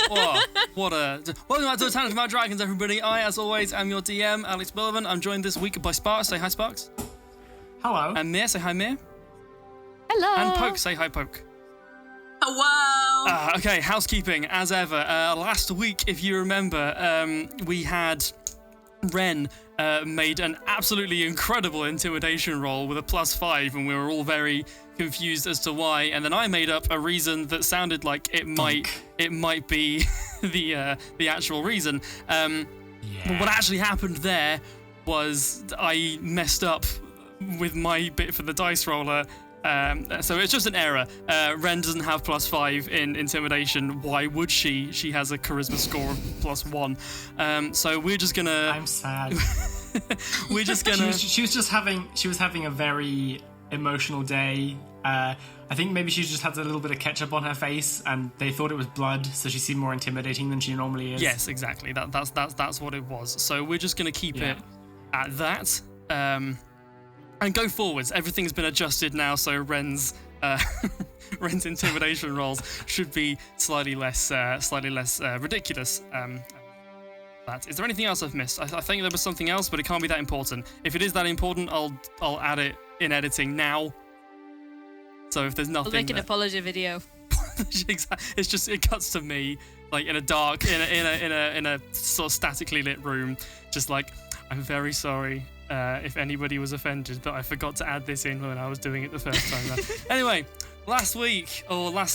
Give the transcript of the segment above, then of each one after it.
Welcome back to the Tandem About Dragons, everybody. I, as always, am your DM, Alex Sullivan. I'm joined this week by Sparks. Say hi, Sparks. Hello. And Mir. Say hi, Mir. Hello. And Poke. Say hi, Poke. Hello. Okay, housekeeping, as ever. Last week, if you remember, we had Wren made an absolutely incredible intimidation roll with a +5, and we were all very confused as to why. And then I made up a reason that sounded like it might be the actual reason. But what actually happened there was I messed up with my bit for the dice roller. So it's just an error. Wren doesn't have +5 in intimidation. Why would she? She has a charisma score of +1. So we're just gonna. I'm sad. We're just gonna. She was having a very emotional day. I think maybe she just had a little bit of ketchup on her face, and they thought it was blood, so she seemed more intimidating than she normally is. Yes, exactly. That's what it was. So we're just gonna keep it at that. And go forwards. Everything's been adjusted now, so Wren's intimidation rolls should be slightly less ridiculous. Is there anything else I've missed? I think there was something else, but it can't be that important. If it is that important, I'll add it in editing now. So if there's nothing, I'll make an apology video. It's just it cuts to me like in a dark in a sort of statically lit room, just like, I'm very sorry. If anybody was offended that I forgot to add this in when I was doing it the first time around. Anyway, last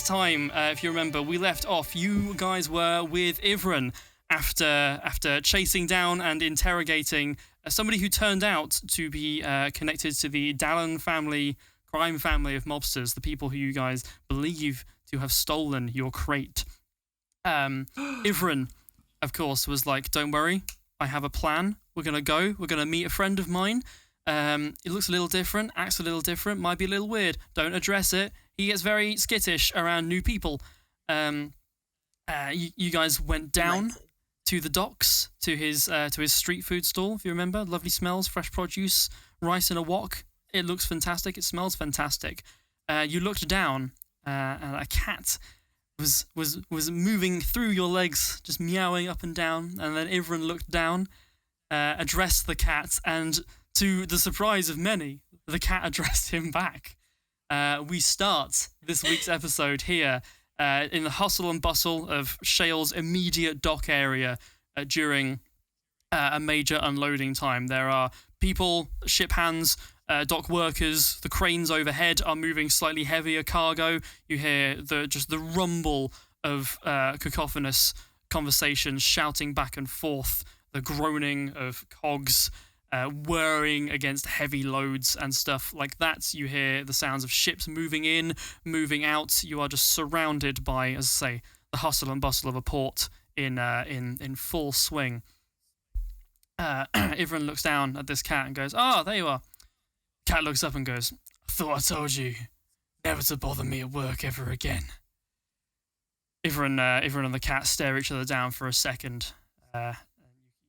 time, if you remember, we left off. You guys were with Wren after chasing down and interrogating somebody who turned out to be connected to the Dallin crime family of mobsters, the people who you guys believe to have stolen your crate. Wren, of course, was like, don't worry, I have a plan. We're going to meet a friend of mine. It looks a little different, acts a little different, might be a little weird. Don't address it. He gets very skittish around new people. You guys went down to the docks, to his street food stall, if you remember. Lovely smells, fresh produce, rice in a wok. It looks fantastic. It smells fantastic. You looked down, and a cat was moving through your legs, just meowing up and down. And then Wren looked down, addressed the cat, and to the surprise of many, the cat addressed him back. We start this week's episode here in the hustle and bustle of Shale's immediate dock area during a major unloading time. There are people, ship hands, dock workers. The cranes overhead are moving slightly heavier cargo. You hear the rumble of cacophonous conversations shouting back and forth, the groaning of cogs whirring against heavy loads and stuff like that. You hear the sounds of ships moving in, moving out. You are just surrounded by, as I say, the hustle and bustle of a port in full swing. Wren looks down at this cat and goes, there you are. Cat looks up and goes, I thought I told you never to bother me at work ever again. Wren and the cat stare each other down for a second.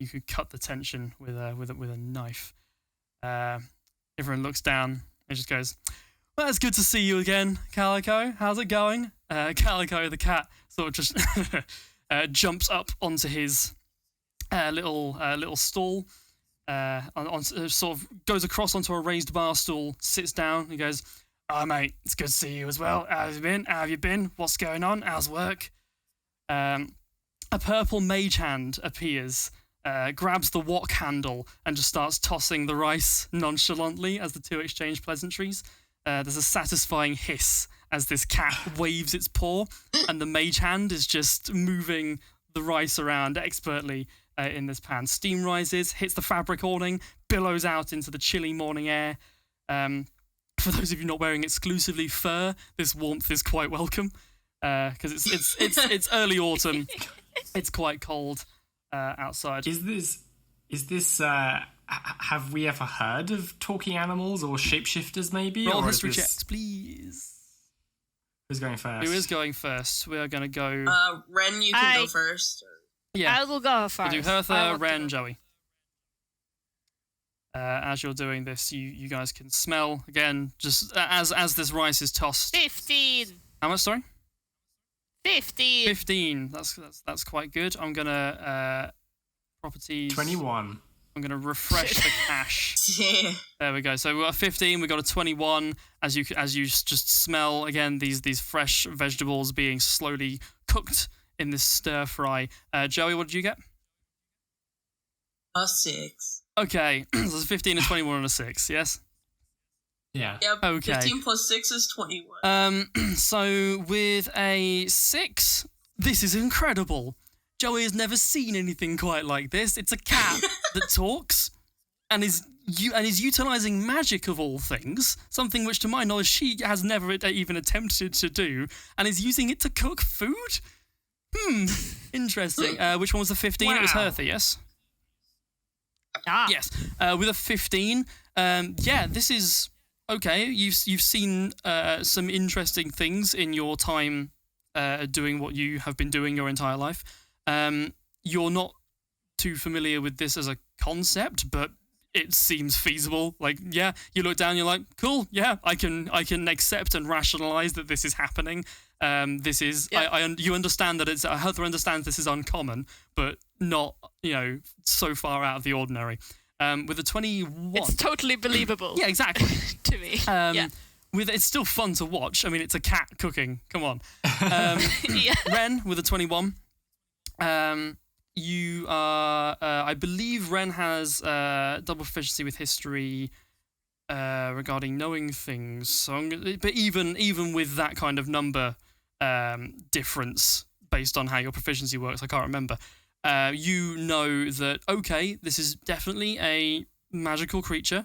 You could cut the tension with a knife. Wren looks down and just goes, well, it's good to see you again, Calico. How's it going? Calico, the cat, sort of just jumps up onto his little stall. Sort of goes across onto a raised bar stool, sits down, and goes, "Oh mate, it's good to see you as well. How have you been? What's going on? How's work?" A purple mage hand appears, grabs the wok handle, and just starts tossing the rice nonchalantly as the two exchange pleasantries. There's a satisfying hiss as this cat waves its paw, and the mage hand is just moving the rice around expertly in this pan. Steam rises, hits the fabric awning, billows out into the chilly morning air. For those of you not wearing exclusively fur, this warmth is quite welcome because it's early autumn. It's quite cold outside. Is this? Have we ever heard of talking animals or shapeshifters? Maybe. Roll history checks, please. Who's going first? Who is going first? We are going to go. Wren, you can go first. Yeah, I will go first. We'll do Hertha, Wren, Joey. As you're doing this, you guys can smell again. Just as this rice is tossed. 15. How much? Sorry. 50. 15. That's quite good. I'm gonna properties. 21. I'm gonna refresh the cache. Yeah. There we go. So we got a 15. We got a 21. As you just smell again these fresh vegetables being slowly cooked in this stir fry. Joey, what did you get? A 6. Okay, so it's 15, a 21, and a 6. Yes. Yeah. Yep. Okay. 15 plus 6 is 21. So with a 6, this is incredible. Joey has never seen anything quite like this. It's a cat that talks and is utilizing magic of all things, something which to my knowledge she has never even attempted to do, and is using it to cook food. Interesting. Which one was the 15? It was Wow. Hertha, yes? Ah. Yes. With a 15, this is okay. You've seen some interesting things in your time doing what you have been doing your entire life. You're not too familiar with this as a concept, but it seems feasible. Like, yeah, you look down, you're like, cool, yeah, I can accept and rationalize that this is happening. This is, you understand that it's, Hertha understands this is uncommon, but not, so far out of the ordinary. With a 21. It's totally believable. Yeah, exactly. To me. Yeah. It's still fun to watch. I mean, it's a cat cooking. Come on. Yeah. Wren with a 21. You are, I believe Wren has double proficiency with history regarding knowing things. So, but even with that kind of number difference based on how your proficiency works, I can't remember. You know that this is definitely a magical creature.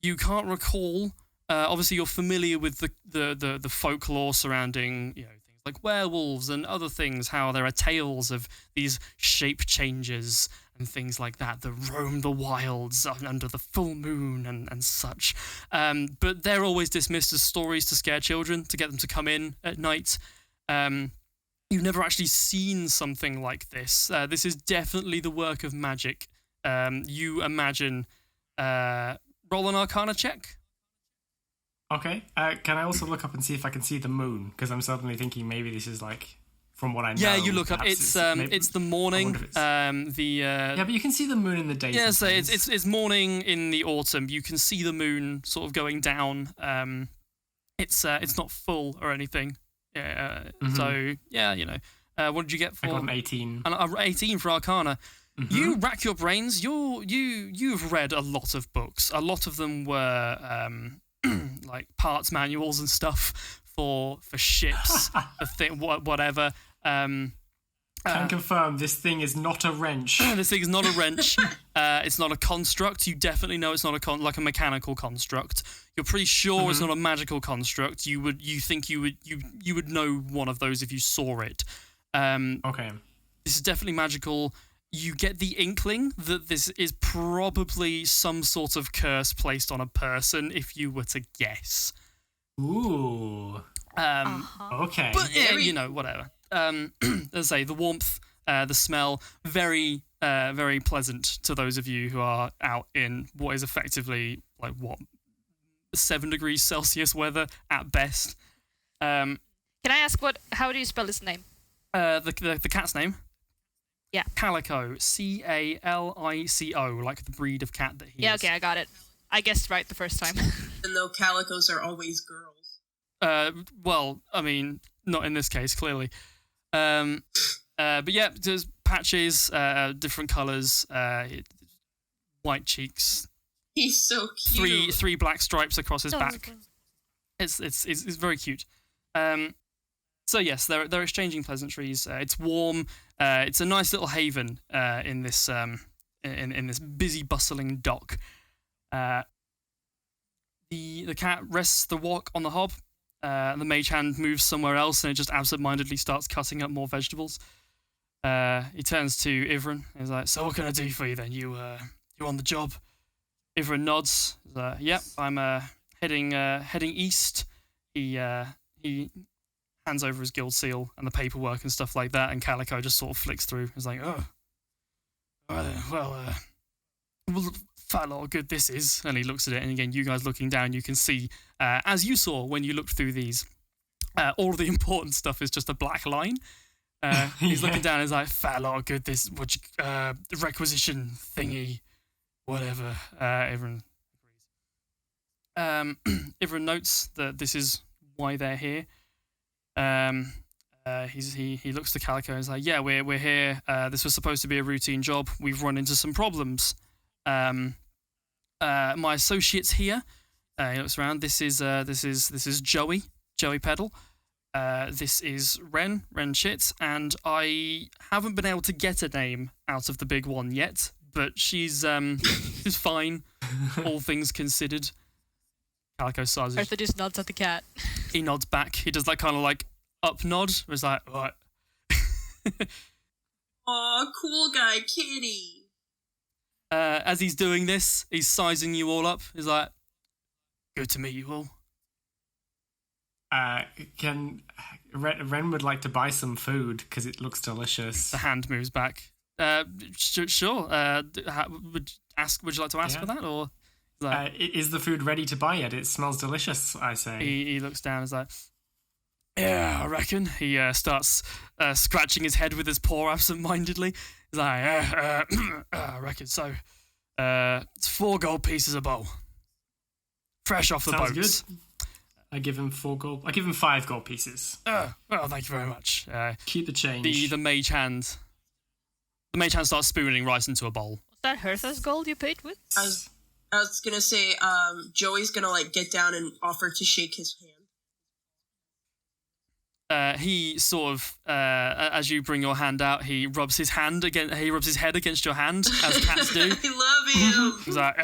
You can't recall. Obviously, you're familiar with the folklore surrounding things like werewolves and other things. How there are tales of these shape changes and things like that roam the wilds under the full moon and such. But they're always dismissed as stories to scare children, to get them to come in at night. You've never actually seen something like this. This is definitely the work of magic. You imagine. Roll an Arcana check. Okay. Can I also look up and see if I can see the moon? Because I'm suddenly thinking maybe this is like, from what I know. Yeah, you look up. perhaps It's the morning. Yeah, but you can see the moon in the day. Yeah, so it's morning in the autumn. You can see the moon sort of going down. It's not full or anything. So yeah, what did you get for? I got an 18. An 18 for Arcana. You rack your brains. You've read a lot of books. A lot of them were like parts manuals and stuff for ships, whatever. Can confirm this thing is not a wrench. This thing is not a wrench. It's not a construct. You definitely know it's not like a mechanical construct. You're pretty sure it's not a magical construct. You would know one of those if you saw it. Okay. This is definitely magical. You get the inkling that this is probably some sort of curse placed on a person, if you were to guess. Ooh. Okay. But whatever. As I say, the warmth, the smell, very, very pleasant to those of you who are out in what is effectively 7 degrees Celsius weather at best. Can I ask how do you spell his name? The cat's name? Yeah. Calico. Calico, like the breed of cat that he is. Yeah, okay, I got it. I guessed right the first time. Even though calicos are always girls. Well, I mean, not in this case, clearly. But yeah, there's patches, different colours, white cheeks. He's so cute. Three black stripes across his back. It's very cute. So yes, they're exchanging pleasantries. It's warm. It's a nice little haven in this in this busy, bustling dock. The cat rests the walk on the hob. The mage hand moves somewhere else, and it just absent-mindedly starts cutting up more vegetables. He turns to Ivren. He's like, "So what can I do for you then? You on the job?" Ivren nods. He's like, "Yep, I'm heading east." He hands over his guild seal and the paperwork and stuff like that, and Calico just sort of flicks through. He's like, "Oh, well, fat lot of good this is." And he looks at it, and again, you guys looking down, you can see, as you saw when you looked through these, all of the important stuff is just a black line. He's looking down. He's like, "Fat lot of good. This requisition thingy, whatever." Everyone agrees. Everyone notes that this is why they're here. He looks to Calico and is like, "Yeah, we're here. This was supposed to be a routine job. We've run into some problems. My associate's here." He looks around. This is Joey Peddle. This is Wren Chit, and I haven't been able to get a name out of the big one yet, but she's fine, all things considered. Calico sighs. Hertha just nods at the cat. He nods back. He does that kind of like up nod. It's like, right. Aw, cool guy, kitty. As he's doing this, he's sizing you all up. He's like, "Good to meet you all." Wren would like to buy some food because it looks delicious. The hand moves back. Sure. Would you like to ask for that, or is the food ready to buy yet? It smells delicious. I say. He looks down. And is like, "Yeah, I reckon." He starts scratching his head with his paw absent-mindedly. He's like, "I reckon so. It's 4 gold pieces a bowl, fresh off the boat." Sounds good. I give him 4 gold. I give him 5 gold pieces. Well, thank you very much. Keep the change. The mage hand. The mage hand starts spooning rice into a bowl. Was that Hertha's gold you paid with? I was gonna say, Joey's gonna like get down and offer to shake his hand. He sort of, as you bring your hand out, he rubs his head against your hand, as cats do. I love him. He's like,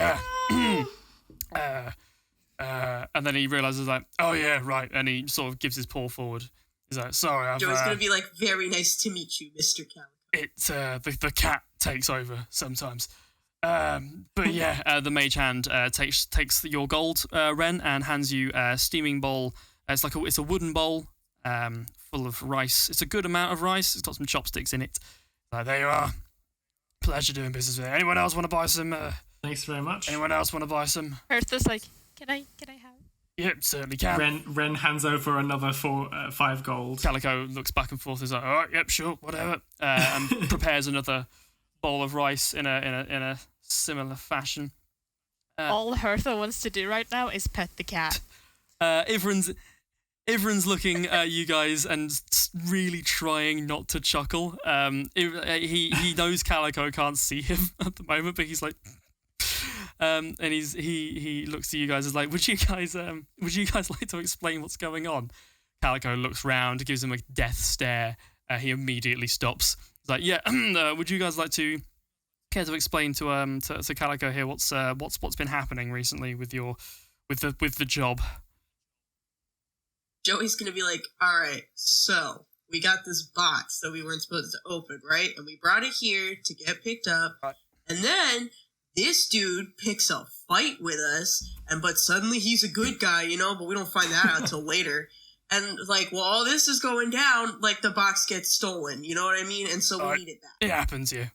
and then he realizes like, "Oh yeah, right," and he sort of gives his paw forward. He's like, "Sorry, Joey's gonna be like, "Very nice to meet you, Mr. Calico." The cat takes over sometimes." But yeah, the mage hand takes your gold, Wren, and hands you a steaming bowl. It's a wooden bowl, full of rice. It's a good amount of rice. It's got some chopsticks in it. There you are. Pleasure doing business with you. Anyone else want to buy some? Thanks very much. Anyone else want to buy some? Hertha's like, Can I have? Yep, certainly can. Wren hands over another 5 gold. Calico looks back and forth. He's like, "All right, yep, sure, whatever," and prepares another bowl of rice in a similar fashion. All Hertha wants to do right now is pet the cat. Ivrin's looking at you guys and really trying not to chuckle. He knows Calico can't see him at the moment, but he's like, and he looks to you guys as like, would you guys like to explain what's going on? Calico looks round, gives him a death stare. He immediately stops. He's like, "Yeah, would you guys like to care to explain to Calico here what's been happening recently with the job?" Joey's gonna be like, "All right, so we got this box that we weren't supposed to open, right? And we brought it here to get picked up. Right. And then this dude picks a fight with us, but suddenly he's a good guy, but we don't find that out until later. And like, while all this is going down, like the box gets stolen, you know what I mean? And so we need it back." It happens, yeah.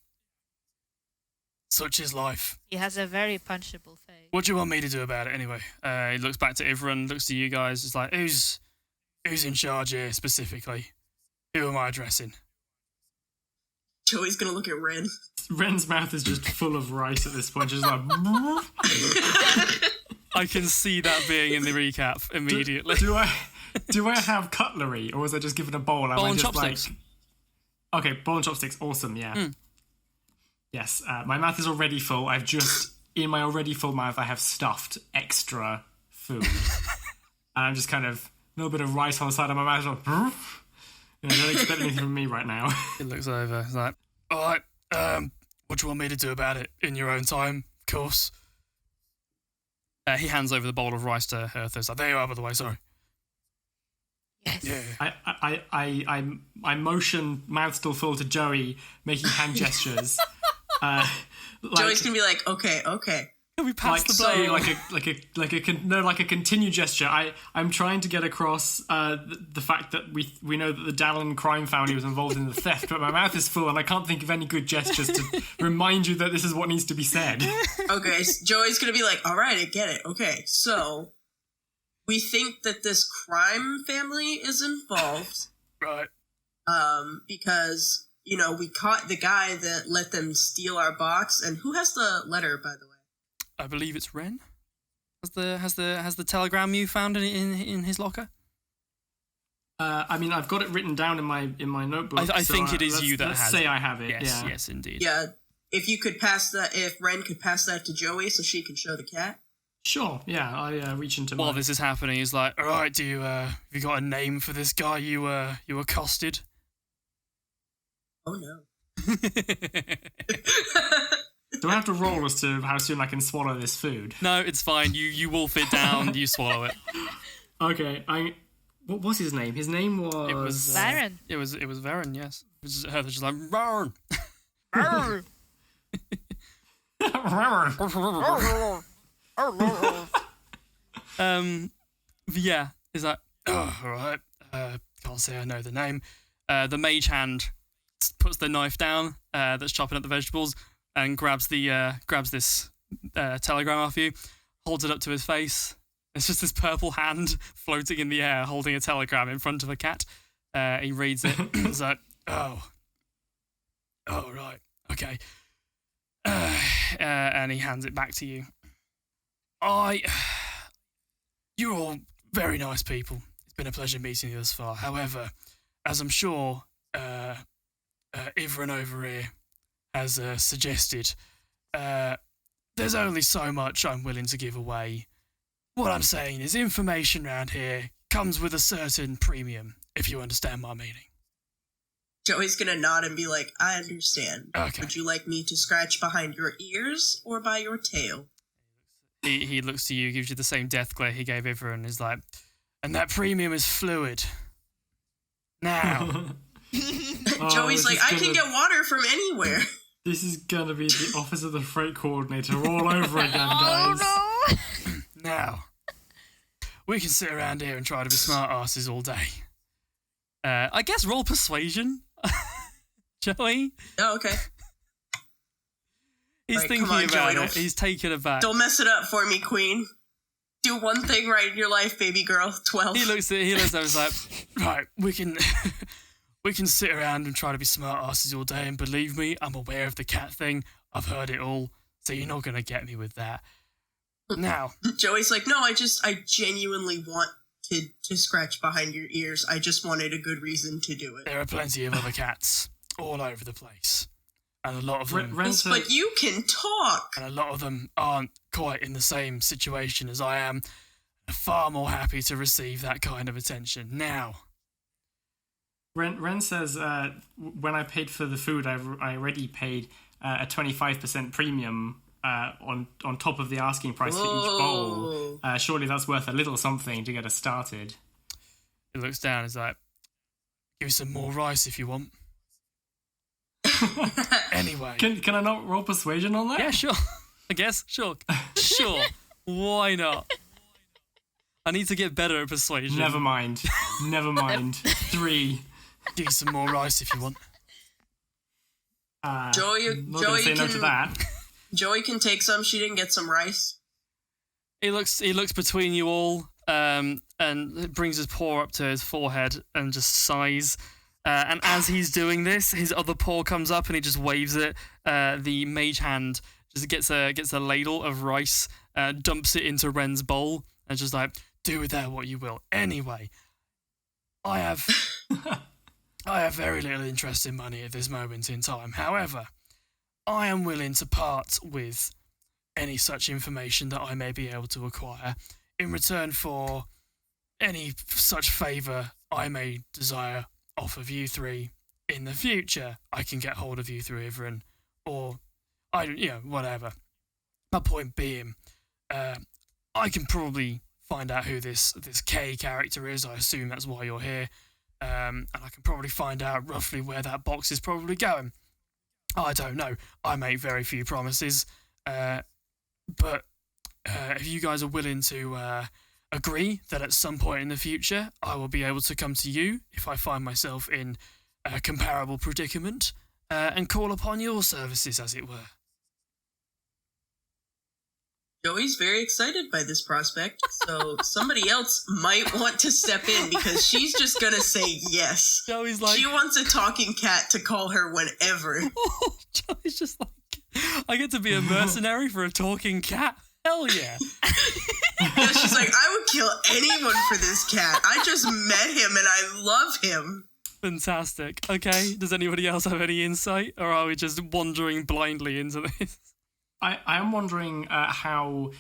Such is life. He has a very punchable face. What do you want me to do about it anyway? He looks back to Ivran, looks to you guys. It's like, who's in charge here specifically? Who am I addressing? Joey's gonna look at Wren. Wren's mouth is just full of rice at this point, just like. I can see that being in the recap immediately. Do I have cutlery, or was I just given a bowl? Bowl and chopsticks. Okay, bowl and chopsticks. Awesome, yeah. Mm. Yes, my mouth is already full. In my already full mouth, I have stuffed extra food. And I'm just kind of a little bit of rice on the side of my mouth. Like, don't expect anything from me right now. He looks over. He's like, "All right, what do you want me to do about it? In your own time, of course." He hands over the bowl of rice to Hertha. He's like, "There you are, by the way, sorry." Yes. Yeah. I motion, mouth still full, to Joey, making hand gestures. Joey's gonna be like, okay. Can we pass the blame? Like a continued gesture. I'm trying to get across the fact that we know that the Dallin crime family was involved in the theft, but my mouth is full and I can't think of any good gestures to remind you that this is what needs to be said. Okay, so Joey's gonna be like, "All right, I get it. Okay, so we think that this crime family is involved." Right. because, we caught the guy that let them steal our box. And who has the letter, by the way? I believe it's Wren. Has the telegram you found in his locker? I've got it written down in my notebook. I think it is you that let's has say it. I have it. Yes, yes, indeed. Yeah, if Wren could pass that to Joey so she can show the cat. Sure. Yeah, I reach into. While this is happening, he's like, "All right, have you got a name for this guy you accosted?" Oh no. Do I have to roll as to how soon I can swallow this food? No, it's fine. You wolf it down. You swallow it. Okay. What was his name? His name was. It was Varen. It was Wren. Yes. Hertha just like Wren. Yeah, he's like, oh, all right. Can't say I know the name. The mage hand puts the knife down that's chopping up the vegetables and grabs this telegram off you, holds it up to his face. It's just this purple hand floating in the air holding a telegram in front of a cat. He reads it. He's like, oh, right, okay. And he hands it back to you. You're all very nice people. It's been a pleasure meeting you thus far. However, as I'm sure Ivran over here has suggested, there's only so much I'm willing to give away. What I'm saying is information around here comes with a certain premium, if you understand my meaning. Joey's gonna nod and be like, I understand. Okay. Would you like me to scratch behind your ears or by your tail? He looks to you, gives you the same death glare he gave Ivran, and is like, and that premium is fluid. Now. Joey's like, I can get water from anywhere. This is gonna be the Office of the Freight Coordinator all over again, guys. Oh no! Now, we can sit around here and try to be smart asses all day. I guess roll persuasion, Joey. Oh, okay. He's Right, thinking come on, about Joey, it. He's taken aback. Don't mess it up for me, Queen. Do one thing right in your life, baby girl. 12. He looks at he's like, right, we can sit around and try to be smart asses all day, and believe me, I'm aware of the cat thing. I've heard it all, so you're not gonna get me with that. Now, Joey's like, no, I genuinely want to scratch behind your ears. I just wanted a good reason to do it. there are plenty of other cats all over the place, and a lot of them, But you can talk. and a lot of them aren't quite in the same situation as I am. Are far more happy to receive that kind of attention. Now, Wren says, when I paid for the food, I already paid a 25% premium on top of the asking price for each bowl. Surely that's worth a little something to get us started. he looks down and is like, give you some more rice if you want. Anyway. Can I not roll persuasion on that? Yeah, sure. I guess, sure. Sure. Why not? I need to get better at persuasion. Never mind. 3. Give you some more rice if you want. Joey Not say no to that. Joey can take some. She didn't get some rice. He looks between you all, and brings his paw up to his forehead and just sighs. And as he's doing this, his other paw comes up and he just waves it. The mage hand just gets a ladle of rice, dumps it into Wren's bowl, and just like, do with that what you will. Anyway, I have very little interest in money at this moment in time. However, I am willing to part with any such information that I may be able to acquire in return for any such favour I may desire off of you three in the future. I can get hold of you through Ivran, or whatever. My point being, I can probably find out who this K character is. I assume that's why you're here, and I can probably find out roughly where that box is probably going. I don't know. I make very few promises, but if you guys are willing to agree that at some point in the future I will be able to come to you if I find myself in a comparable predicament, and call upon your services, as it were. Joey's very excited by this prospect, so somebody else might want to step in because she's just gonna say yes. Joey's like, she wants a talking cat to call her whenever. Joey's just like, I get to be a mercenary for a talking cat. Hell yeah. Yeah, she's like, I would kill anyone for this cat. I just met him and I love him. Fantastic. Okay, does anybody else have any insight, or are we just wandering blindly into this? I am wondering how,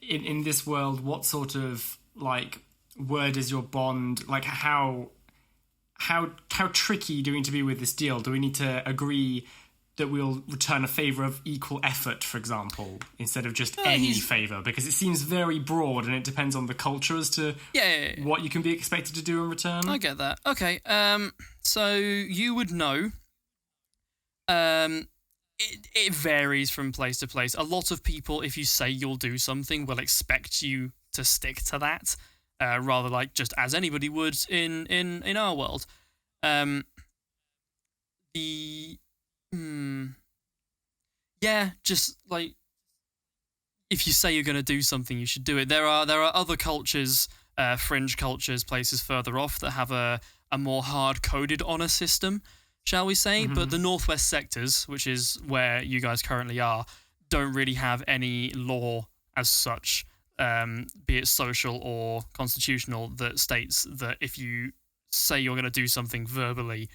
in this world, what sort of, like, word is your bond? Like, how tricky do we need to be with this deal? Do we need to agree that we'll return a favour of equal effort, for example, instead of just any favour? Because it seems very broad, and it depends on the culture as to what you can be expected to do in return. I get that. Okay, so you would know... It varies from place to place. A lot of people, if you say you'll do something, will expect you to stick to that, rather like just as anybody would in our world. Just like if you say you're going to do something, you should do it. There are other cultures, fringe cultures, places further off that have a more hard-coded honor system, shall we say, but the northwest sectors, which is where you guys currently are, don't really have any law as such, be it social or constitutional, that states that if you say you're going to do something verbally,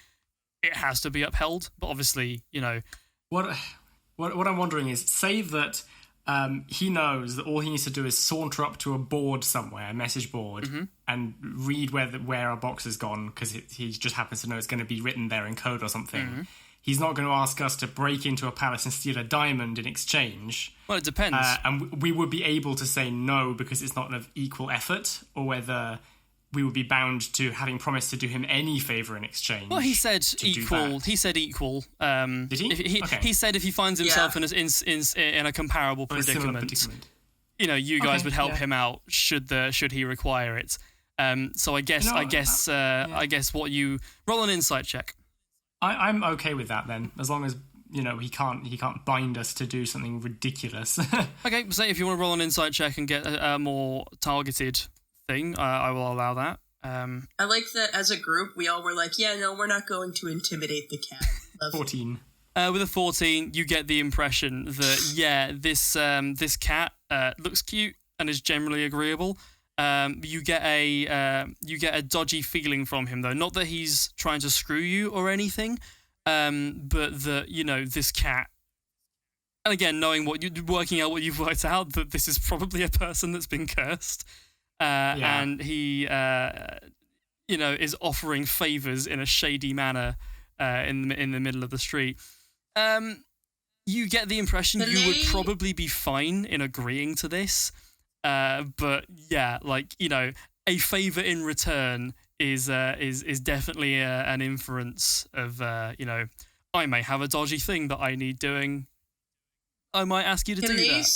it has to be upheld. But obviously, you know... What I'm wondering is, say that he knows that all he needs to do is saunter up to a board somewhere, a message board, and read where our box has gone, because he just happens to know it's going to be written there in code or something. He's not going to ask us to break into a palace and steal a diamond in exchange. Well, it depends. And we would be able to say no because it's not of equal effort, or whether we would be bound to having promised to do him any favour in exchange. Well, he said equal. He said equal. Did he? Okay. He said if he finds himself in a comparable predicament, you know, you guys would help him out should he require it. So I guess what you roll an insight check. I'm okay with that then, as long as you know he can't bind us to do something ridiculous. Okay, so if you want to roll an insight check and get a more targeted thing, I will allow that. I like that as a group, we all were like, yeah, no, we're not going to intimidate the cat. 14. With a 14, you get the impression that, this cat looks cute and is generally agreeable. You get a dodgy feeling from him, though. Not that he's trying to screw you or anything, but that, you know, this cat... And again, working out what you've worked out, that this is probably a person that's been cursed. And he, is offering favours in a shady manner in the middle of the street. You get the impression would probably be fine in agreeing to this. But yeah, like, you know, a favour in return is definitely an inference of, I may have a dodgy thing that I need doing. I might ask you to do that.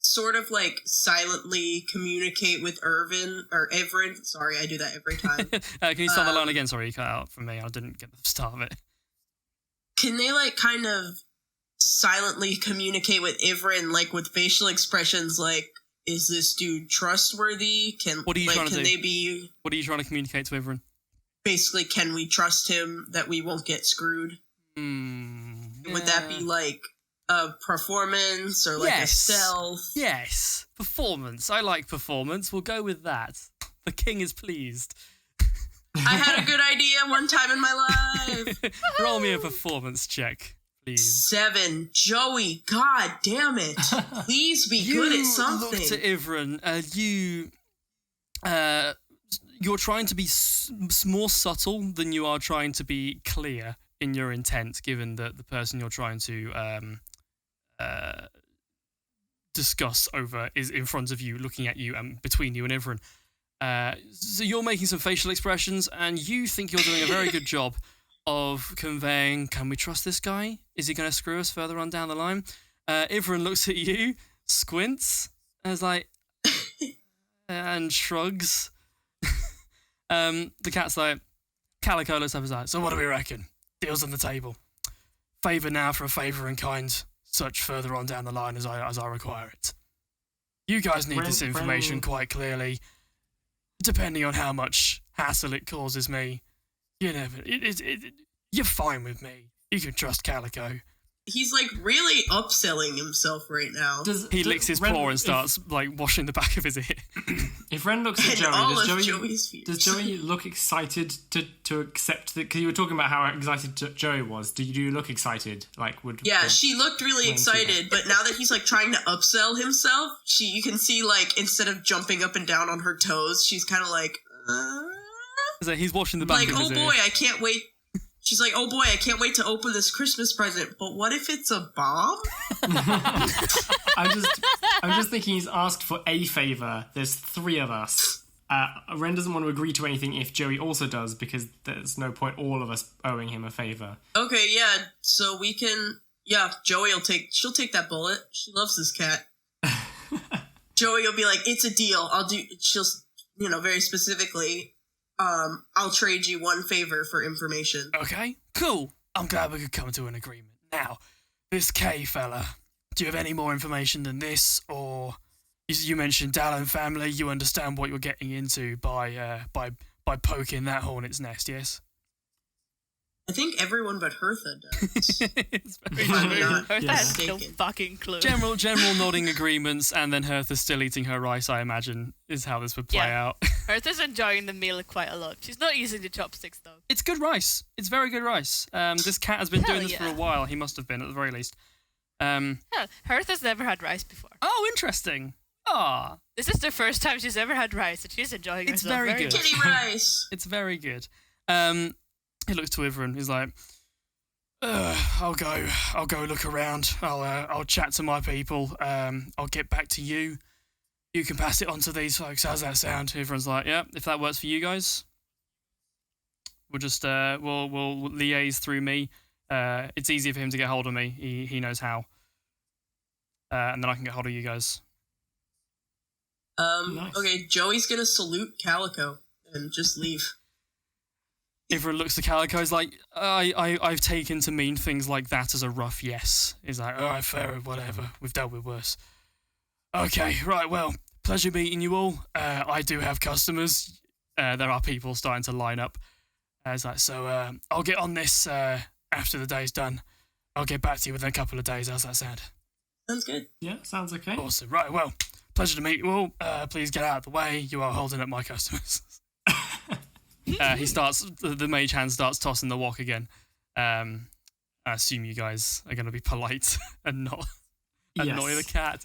Sort of like silently communicate with Evren. Sorry, I do that every time. Can you start the line again? Sorry, you cut out from me. I didn't get the start of it. Can they like kind of silently communicate with Evren, like with facial expressions, like, is this dude trustworthy? What are you trying to do? What are you trying to communicate to Evren? Basically, can we trust him that we won't get screwed? Would that be like a performance or like a stealth? Yes, performance. I like performance. We'll go with that. The king is pleased. I had a good idea one time in my life. Roll me a performance check, please. 7. Joey, god damn it. Please be good at something. You look to Ivran. You're trying to be more subtle than you are trying to be clear in your intent, given that the person you're trying to discuss over is in front of you, looking at you, and between you and Ivran. So you're making some facial expressions, and you think you're doing a very good job of conveying, can we trust this guy? Is he going to screw us further on down the line? Ivran looks at you, squints, and is like, and shrugs. The cat's like, Calico looks up his eyes. So what do we reckon? Deal's on the table. Favour now for a favour in kind, such further on down the line as I require it. You guys need this Wren- information quite clearly. Depending on how much hassle it causes me, you're fine with me. You can trust Calico. He's like really upselling himself right now. He licks his paw and starts like washing the back of his ear. If Wren looks at And Joey, all of Joey's fears. does Joey look excited to accept that? Because you were talking about how excited Joey was. Do you look excited? Like Yeah, she looked really Wren see that? excited, but now that he's like trying to upsell himself, you can see like instead of jumping up and down on her toes, she's kind of like, So he's washing the back like, of his oh ear. boy, I can't wait. She's like, oh boy, I can't wait to open this Christmas present. But what if it's a bomb? I'm just thinking he's asked for a favor. There's 3 of us. Wren doesn't want to agree to anything if Joey also does, because there's no point all of us owing him a favor. Okay, yeah. So we can. Yeah, Joey she'll take that bullet. She loves this cat. Joey will be like, it's a deal. She'll, very specifically. I'll trade you 1 favor for information. Okay, cool. I'm glad we could come to an agreement. Now, this K fella, do you have any more information than this, or you mentioned Dallin family? You understand what you're getting into by poking that hornet's nest, yes? I think everyone but Hertha does. It's If I'm not Hertha has no mistaken. fucking clue. general nodding agreements, and then Hertha's still eating her rice, I imagine, is how this would play Yeah. out. Hertha's enjoying the meal quite a lot. She's not using the chopsticks though. It's good rice. It's very good rice. This cat has been Hell doing this for a yeah. while. He must have been, at the very least. Hell, Hertha's never had rice before. Oh, interesting. Ah, This is the first time she's ever had rice, and she's enjoying It's herself very very good. much. Kitty rice. it's very good. He looks to Ivran. He's like, I'll go look around. I'll chat to my people. I'll get back to you. You can pass it on to these folks. How's that sound? Everyone's like, yeah, if that works for you guys, we'll just we'll liaise through me. It's easier for him to get hold of me. He knows how. And then I can get hold of you guys. Nice. Okay, Joey's gonna salute Calico and just leave. Everyone looks to Calico. He's like, I've taken to mean things like that as a rough yes. He's like, all right, fair, whatever. We've dealt with worse. Okay, right, well, pleasure meeting you all. I do have customers. There are people starting to line up. It's like, so I'll get on this after the day's done. I'll get back to you within a couple of days. How's that sound? Sounds good. Yeah, sounds okay. Awesome. Right, well, pleasure to meet you all. Please get out of the way. You are holding up my customers. The mage hand starts tossing the wok again. I assume you guys are going to be polite and not annoy the cat.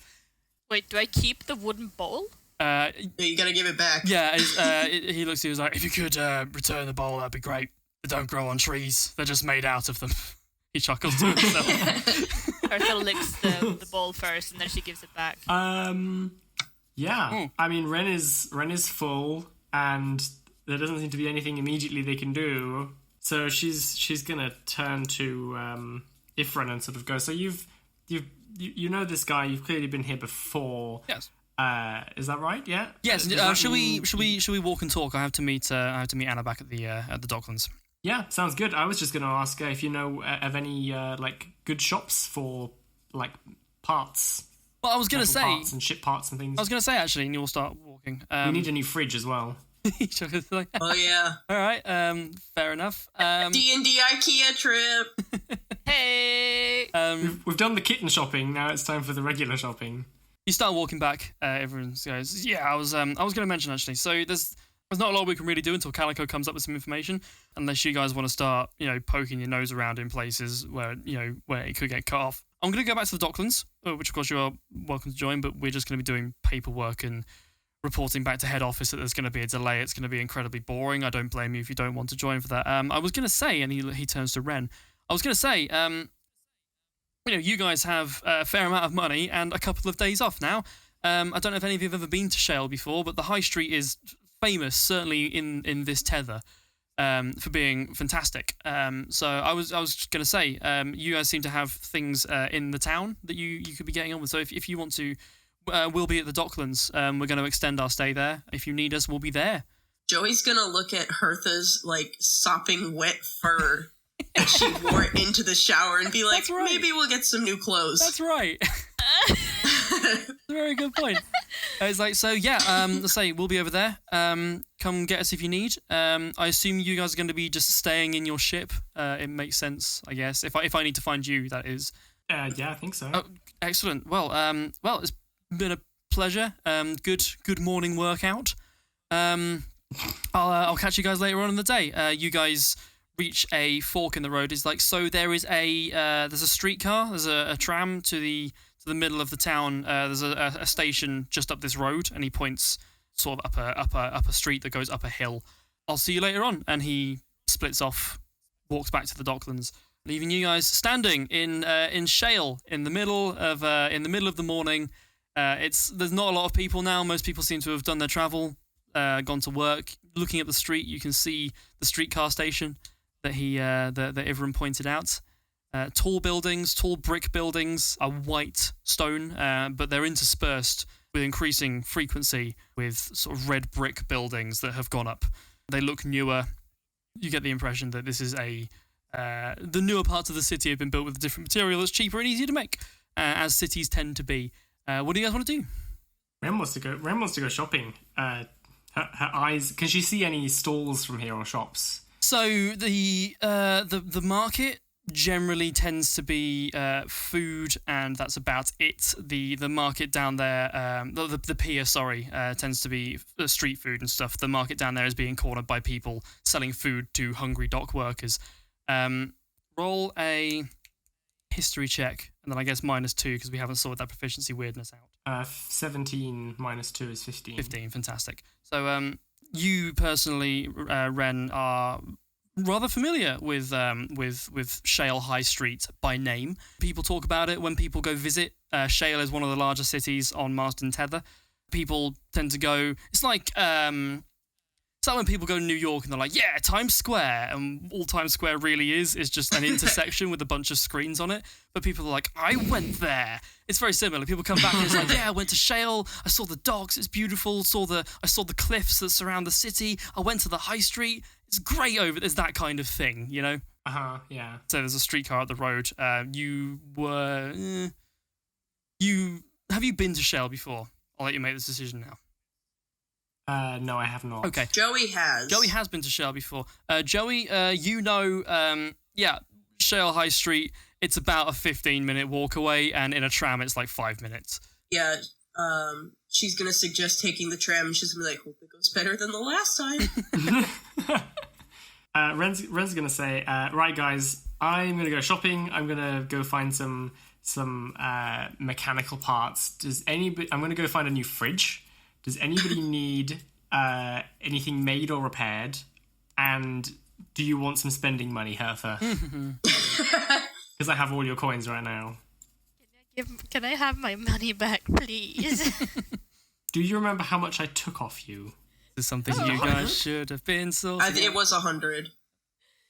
Wait, do I keep the wooden bowl? Yeah, you gotta give it back. Yeah, he looks at you and is like, if you could return the bowl, that'd be great. They don't grow on trees. They're just made out of them. He chuckles to himself. Hertha licks the bowl first, and then she gives it back. Yeah. I mean, Wren is full, and there doesn't seem to be anything immediately they can do. So she's gonna turn to Ifran and sort of go, so you know this guy, you've clearly been here before. Yes. Is that right? Yeah. Yes. Does that Should mean- we walk and talk? I have to meet Anna back at the Docklands. Yeah, sounds good. I was just going to ask if you know of any like good shops for like parts. Well, I was gonna metal say. parts and ship parts and things. I was gonna say actually, and you'll start walking. We need a new fridge as well. he chuckles like, Oh yeah. all right. Fair enough. D&D IKEA trip. Hey! We've done the kitten shopping. Now it's time for the regular shopping. You start walking back. Everyone goes, yeah, I was going to mention actually. So there's not a lot we can really do until Calico comes up with some information, unless you guys want to start, poking your nose around in places where it could get cut off. I'm going to go back to the Docklands, which of course you are welcome to join, but we're just going to be doing paperwork and reporting back to head office that there's going to be a delay. It's going to be incredibly boring. I don't blame you if you don't want to join for that. I was going to say, and he turns to Wren. I was going to say, you guys have a fair amount of money and a couple of days off now. I don't know if any of you have ever been to Shale before, but the High Street is famous, certainly in this tether, for being fantastic. So I was going to say, you guys seem to have things in the town that you could be getting on with. So if you want to, we'll be at the Docklands. We're going to extend our stay there. If you need us, we'll be there. Joey's gonna look at Hertha's sopping wet fur that she wore into the shower and be like, That's right. maybe we'll get some new clothes. That's right. That's a very good point. It's like, so yeah, let's say we'll be over there. Come get us if you need. I assume you guys are going to be just staying in your ship. It makes sense, I guess. If I need to find you, that is. Yeah, I think so. Oh, excellent. Well, it's been a pleasure. Good morning workout. I'll catch you guys later on in the day. You guys reach a fork in the road. It's like, so there's a streetcar. There's a tram to the middle of the town. There's a station just up this road, and he points sort of up a street that goes up a hill. I'll see you later on. And he splits off, walks back to the docklands, leaving you guys standing in shale in the middle of the morning. There's not a lot of people now. Most people seem to have done their travel, gone to work. Looking at the street, you can see the streetcar station that that Ivran pointed out. Tall brick buildings are white stone, but they're interspersed with increasing frequency with sort of red brick buildings that have gone up. They look newer. You get the impression that this is the newer parts of the city have been built with a different material that's cheaper and easier to make, as cities tend to be. What do you guys want to do? Wren wants to go shopping. Her eyes. Can she see any stalls from here or shops? So the market generally tends to be food, and that's about it. The market down there, the pier, tends to be street food and stuff. The market down there is being cornered by people selling food to hungry dock workers. Roll a history check, and then I guess -2 because we haven't sorted that proficiency weirdness out. 17 minus 2 is 15. 15, fantastic. So you personally, Wren, are rather familiar with Shale High Street by name. People talk about it when people go visit. Shale is one of the larger cities on Marsden Tether. People tend to go. It's like when people go to New York and they're like, yeah, Times Square, and all Times Square really is just an intersection with a bunch of screens on it. But people are like, I went there. It's very similar. People come back and it's like, yeah, I went to Shale. I saw the docks. It's beautiful. I saw the cliffs that surround the city. I went to the high street. It's great over. There's that kind of thing, you know. Yeah. So there's a streetcar up the road. Have you been to Shale before? I'll let you make this decision now. No, I have not. Okay. Joey has been to Shale before. Joey, Shale High Street, it's about a 15-minute walk away, and in a tram, it's like 5 minutes. Yeah, she's going to suggest taking the tram, and she's going to be like, hope it goes better than the last time. Wren's going to say, right, guys, I'm going to go shopping. I'm going to go find some mechanical parts. I'm going to go find a new fridge. Does anybody need anything made or repaired? And do you want some spending money, Hertha? Because I have all your coins right now. Can I have my money back, please? Do you remember how much I took off you? This is something you guys should have been sorting. I think it was 100.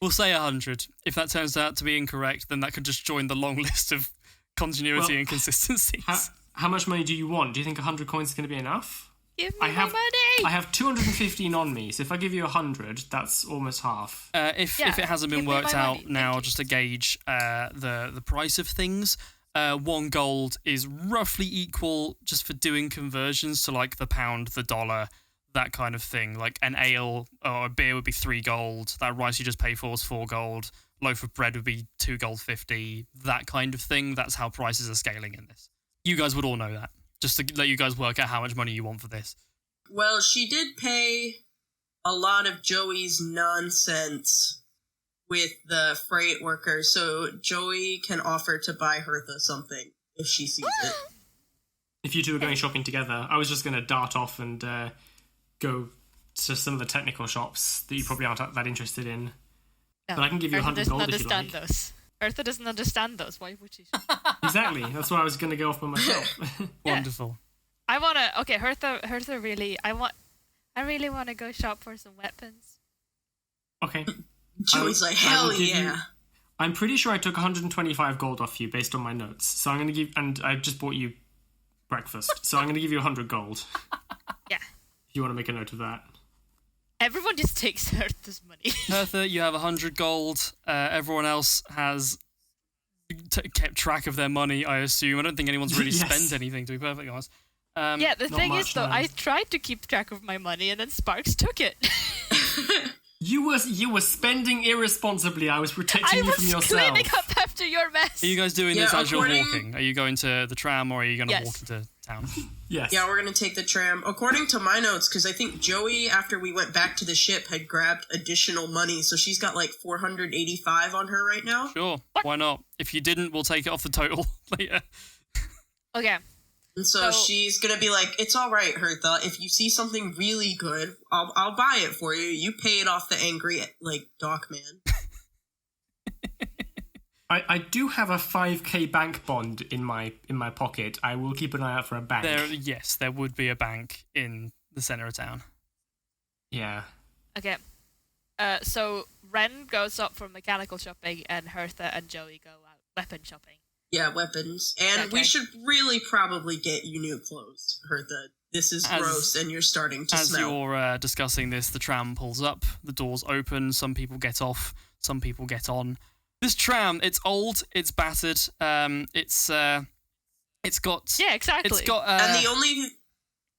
We'll say 100. If that turns out to be incorrect, then that could just join the long list of continuity and consistencies. How much money do you want? Do you think 100 coins is going to be enough? Give me my money! I have 215 on me, so if I give you 100, that's almost half. If it hasn't been worked out now, just to gauge the price of things, 1 gold is roughly equal, just for doing conversions, to like the pound, the dollar, that kind of thing. Like an ale or a beer would be 3 gold. That rice you just pay for is 4 gold. Loaf of bread would be 2 gold 50. That kind of thing. That's how prices are scaling in this. You guys would all know that. Just to let you guys work out how much money you want for this. Well, she did pay a lot of Joey's nonsense with the freight worker, so Joey can offer to buy Hertha something if she sees it. If you two are going shopping together, I was just going to dart off and go to some of the technical shops that you probably aren't that interested in. No, but I can give you 100 gold if you like. Hertha doesn't understand those. Hertha doesn't understand those. Why would she? Exactly. That's why I was going to go off by myself. Yeah. Wonderful. I wanna. Okay, Hertha really. I really want to go shop for some weapons. Okay. Joey's like, hell yeah. I'm pretty sure I took 125 gold off you based on my notes. So I'm going to give, and I just bought you breakfast. So I'm going to give you 100 gold. Yeah. If you want to make a note of that. Everyone just takes Hertha's money. Hertha, you have 100 gold. Everyone else has kept track of their money, I assume. I don't think anyone's really spent anything, to be perfectly honest. Yeah, the Not thing much, is, though, no. I tried to keep track of my money, and then Sparks took it. You were spending irresponsibly. I was protecting I you was from yourself. cleaning up after your mess. Are you guys doing Yeah, this as you're according- walking? Are you going to the tram or are you going to Yes. walk into town? Yes. Yeah, we're gonna take the tram. According to my notes, because I think Joey, after we went back to the ship, had grabbed additional money, so she's got like 485 on her right now. Sure, why not? If you didn't, we'll take it off the total later. Okay. And so So- she's gonna be like, "It's all right, Hertha. If you see something really good, I'll buy it for you. You pay it off the angry like dock man." I do have a 5k bank bond in my pocket. I will keep an eye out for a bank. There would be a bank in the center of town. Yeah. Okay. So Wren goes up for mechanical shopping, and Hertha and Joey go out weapon shopping. Yeah, weapons, and we Okay. should really probably get you new clothes, Hertha. This is gross, and you're starting to As smell. you're discussing this, the tram pulls up, the doors open, some people get off, some people get on. This tram, it's old, it's battered, it's got... Yeah, exactly. It's got... And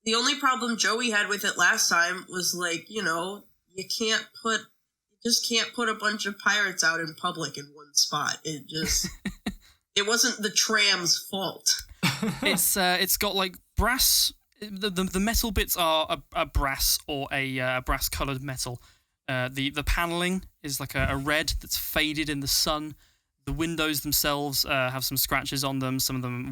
the only problem Joey had with it last time was like, you just can't put a bunch of pirates out in public in one spot. It just it wasn't the tram's fault. It's got like brass. The metal bits are a brass or a brass coloured metal. The paneling is like a red that's faded in the sun. The windows themselves have some scratches on them.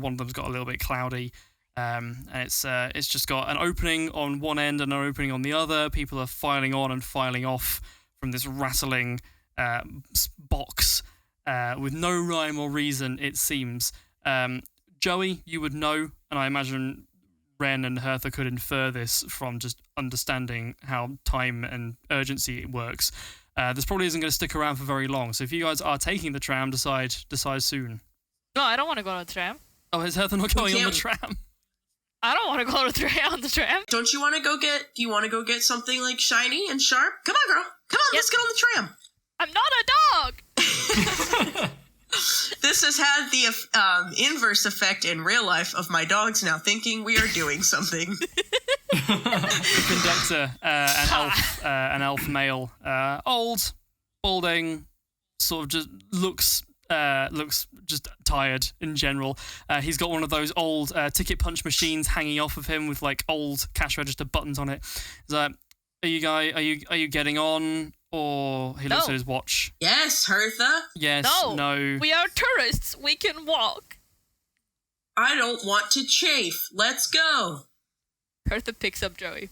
One of them's got a little bit cloudy. And it's just got an opening on one end and an opening on the other. People are filing on and filing off from this rattling box with no rhyme or reason, it seems. Joey, you would know, and I imagine Wren and Hertha could infer this from just understanding how time and urgency works. This probably isn't going to stick around for very long. So if you guys are taking the tram, decide soon. No, I don't want to go on the tram. Oh, is Hertha not going on the can't- tram? I don't want to go on the tram. Don't you want to go get? Do you want to go get something like shiny and sharp? Come on, girl. Come on, let's get on the tram. I'm not a dog. This has had the inverse effect in real life of my dogs now thinking we are doing something. The conductor, an elf male, old, balding, sort of just looks just tired in general. He's got one of those old ticket punch machines hanging off of him with like old cash register buttons on it. He's like, are you getting on? Or he looks No. at his watch. Yes, Hertha. Yes, no. We are tourists. We can walk. I don't want to chafe. Let's go. Hertha picks up Joey.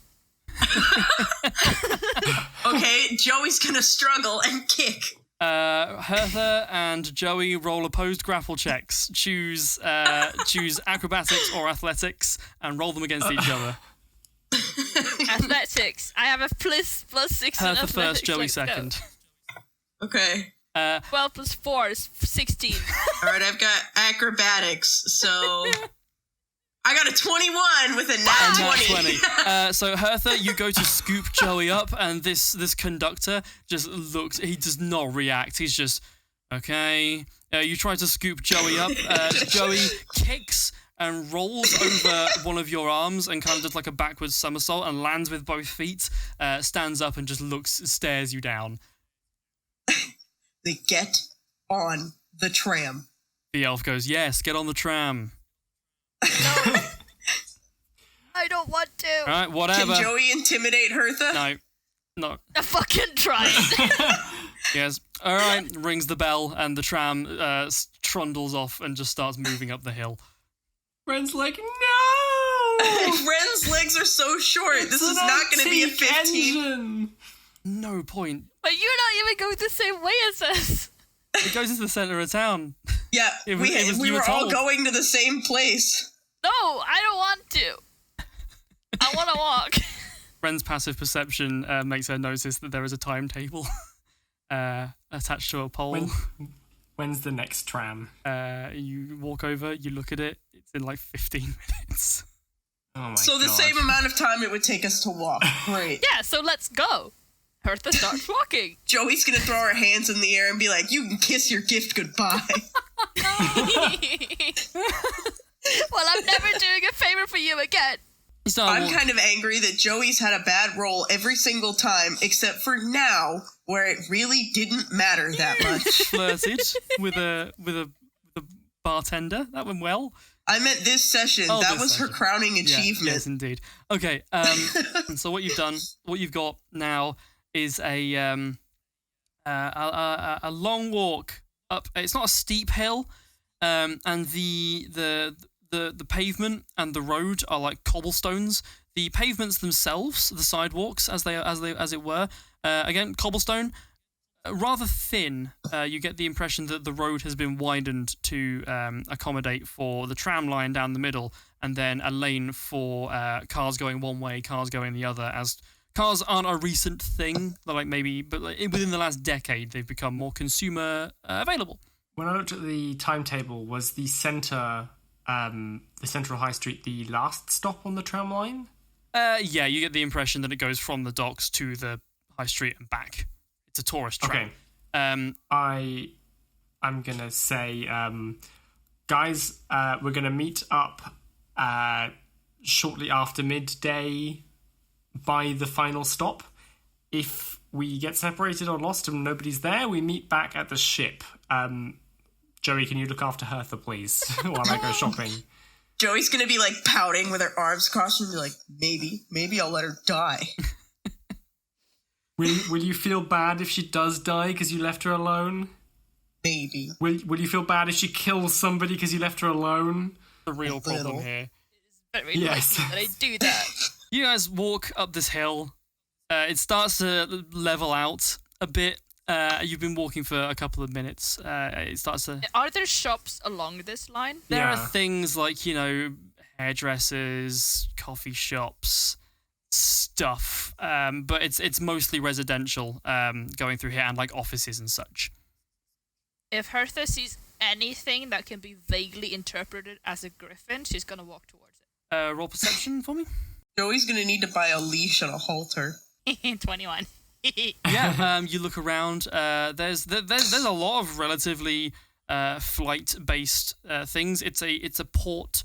Okay, Joey's gonna struggle and kick. Hertha and Joey roll opposed grapple checks. Choose acrobatics or athletics and roll them against each other. Athletics. I have a plus 6 in Hertha athletics. first, Joey Let's go. second. Okay. 12 plus 4 is 16. All right, I've got acrobatics, so I got a 21 with a nat Nat 20. 20. So Hertha, you go to scoop Joey up, and this conductor just looks. He does not react. He's just okay. You try to scoop Joey up. Joey kicks and rolls over one of your arms and kind of does like a backwards somersault and lands with both feet. Stands up and just stares you down. They get on the tram. The elf goes, "Yes, get on the tram." No. I don't want to. All right, whatever. Can Joey intimidate Hertha? No. I fucking tried. Yes. All right. Rings the bell, and the tram trundles off and just starts moving up the hill. Wren's like, no! Wren's legs are so short. This is not going to be a 15. Engine. No point. But you're not even going the same way as us. It goes into the center of town. Yeah, It was- we you were were all told. going to the same place. No, I don't want to. I want to walk. Wren's passive perception makes her notice that there is a timetable attached to a pole. When's the next tram? You walk over, you look at it. It's in like 15 minutes. Oh my god. So the same amount of time it would take us to walk. Great. Yeah, so let's go. Hertha starts walking. Joey's going to throw her hands in the air and be like, you can kiss your gift goodbye. Well, I'm never doing a favor for you again. I'm kind of angry that Joey's had a bad roll every single time, except for now, where it really didn't matter that much. Flirted with a bartender. That went well. I meant this session. That was her crowning achievement. Yes, indeed. Okay. So what you've got now is a long walk up. It's not a steep hill, and the pavement and the road are like cobblestones. The pavements themselves, the sidewalks, as it were, again cobblestone, rather thin. You get the impression that the road has been widened to accommodate for the tram line down the middle, and then a lane for cars going one way, cars going the other. As cars aren't a recent thing, but within the last decade, they've become more consumer available. When I looked at the timetable, was the central high street the last stop on the tram line? Yeah, you get the impression that it goes from the docks to the high street and back. It's a tourist tram. Okay. I'm gonna say, guys, we're gonna meet up shortly after midday by the final stop. If we get separated or lost and nobody's there, we meet back at the ship. Joey, can you look after Hertha, please, while I go shopping? Joey's gonna be like pouting with her arms crossed and be like, maybe I'll let her die. Will you feel bad if she does die because you left her alone? Maybe. Will you feel bad if she kills somebody because you left her alone? The real problem here. It's very likely that I do that. You guys walk up this hill. It starts to level out a bit. You've been walking for a couple of minutes. It starts to... Are there shops along this line? There are things like, hairdressers, coffee shops, stuff. But it's mostly residential going through here, and like offices and such. If Hertha sees anything that can be vaguely interpreted as a griffin, she's going to walk towards it. Roll perception for me. Joey's going to need to buy a leash and a halter. 21. Yeah, you look around. There's a lot of relatively flight-based things. It's a port.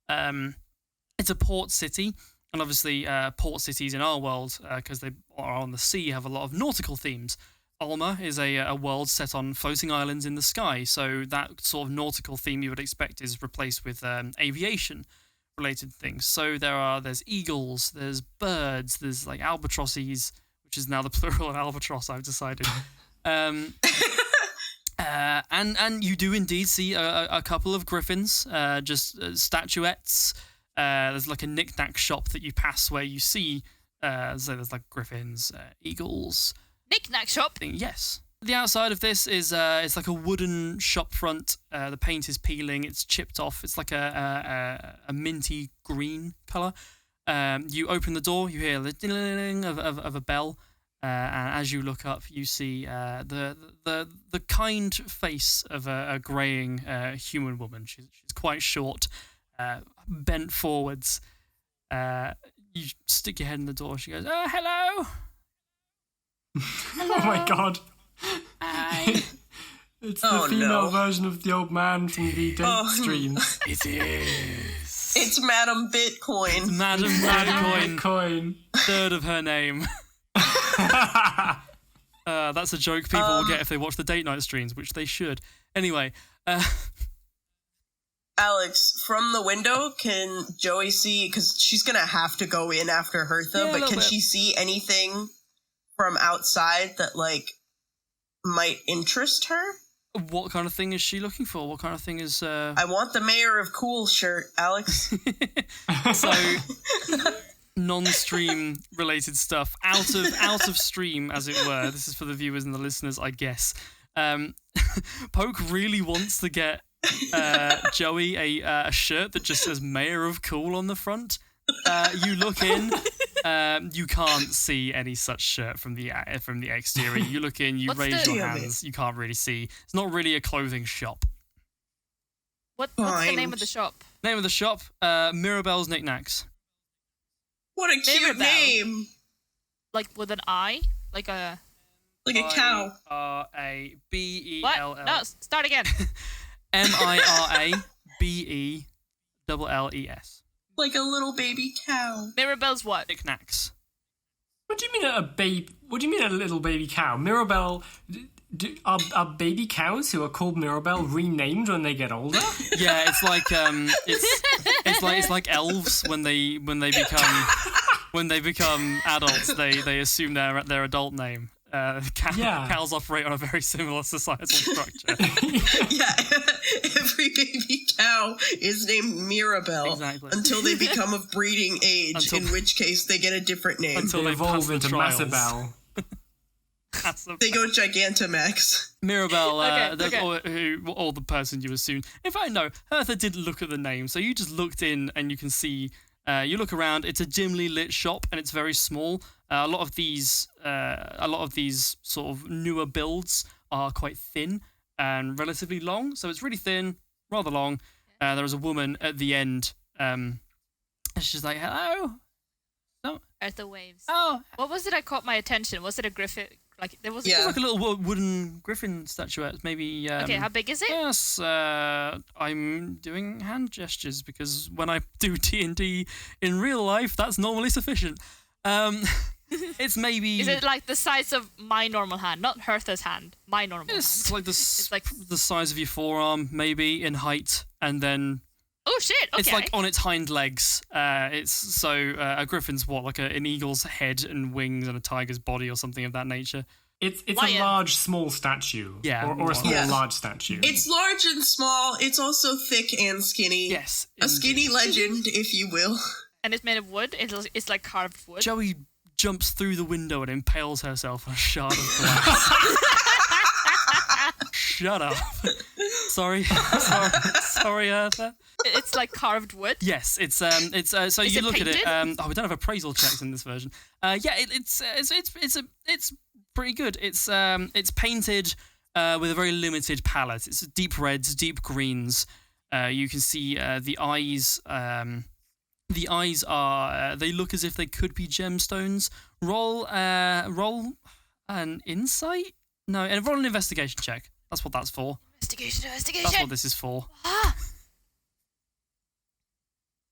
It's a port city, and obviously port cities in our world, because they are on the sea, have a lot of nautical themes. Alma is a world set on floating islands in the sky, so that sort of nautical theme you would expect is replaced with aviation-related things. So there's eagles, there's birds, there's like albatrosses, which is now the plural of albatross, I've decided. And you do indeed see a couple of griffins, just statuettes. There's like a knick-knack shop that you pass where you see, so there's like griffins, eagles. Knick-knack shop? Yes. The outside of this is it's like a wooden shop front. The paint is peeling, it's chipped off. It's like a minty green colour. You open the door, you hear the ding of a bell, and as you look up, you see the kind face of a greying human woman. She's quite short, bent forwards. You stick your head in the door. She goes, "Hello." Hello. Oh my god! Hi. It's the female version of the old man from the date streams. It is. It's Madam Bitcoin. It's Madam Bitcoin. Third of her name. That's a joke people will get if they watch the date night streams, which they should. Anyway. Alex, from the window, can Joey see, because she's going to have to go in after Hertha, but can she see anything from outside that, like, might interest her? What kind of thing is she looking for? What kind of thing is... I want the Mayor of Cool shirt, Alex. So, non-stream related stuff. Out of stream, as it were. This is for the viewers and the listeners, I guess. Poke really wants to get Joey a shirt that just says Mayor of Cool on the front. You look in, you can't see any such shirt from the exterior. You look in, you raise your hands, you can't really see. It's not really a clothing shop. What's the name of the shop? Name of the shop, Mirabelle's Knickknacks. What a cute name! Like with an I? Like a cow. Mirabell. What? No, start again. Mirabelles. Like a little baby cow. Mirabelle's what? Knickknacks. What do you mean a baby? What do you mean a little baby cow? Mirabelle, are baby cows who are called Mirabelle renamed when they get older? Yeah, it's like it's like elves when they become adults, they assume their adult name. Cows operate on a very similar societal structure. Yeah, every baby cow is named Mirabelle until they become of breeding age, in which case they get a different name. Until they evolve into Massabelle. They go Gigantamax. Mirabelle, or the person you assumed. In fact, no, Hertha didn't look at the name, so you just looked in and you can see. You look around. It's a dimly lit shop, and it's very small. A lot of these sort of newer builds are quite thin and relatively long. So it's really thin, rather long. There is a woman at the end. And she's like, "Hello." No. Hertha waves. Oh, what was it that caught my attention? Was it a griffin? Like there was. It was like a little wooden griffin statuette, maybe. Okay, how big is it? Yes, I'm doing hand gestures because when I do D&D in real life, that's normally sufficient. It's maybe. Is it like the size of my normal hand, not Hertha's hand? My normal hand. It's like the size of your forearm, maybe in height, and then. Oh shit! Okay. It's like on its hind legs. A griffin's what, like an eagle's head and wings and a tiger's body or something of that nature. It's a large, small statue. Yeah. Or a small, large statue. It's large and small. It's also thick and skinny. Yes. A skinny legend, if you will. And it's made of wood? It's like carved wood? Joey jumps through the window and impales herself on a shard of glass. Shut up. Sorry, Hertha. It's like carved wood? Yes, it's so Is you it look painted? at it. We don't have appraisal checks in this version. It's pretty good. It's painted with a very limited palette. It's deep reds, deep greens. You can see the eyes. The eyes are. They look as if they could be gemstones. Roll an insight. No, and roll an investigation check. That's what that's for. Investigation. That's what this is for.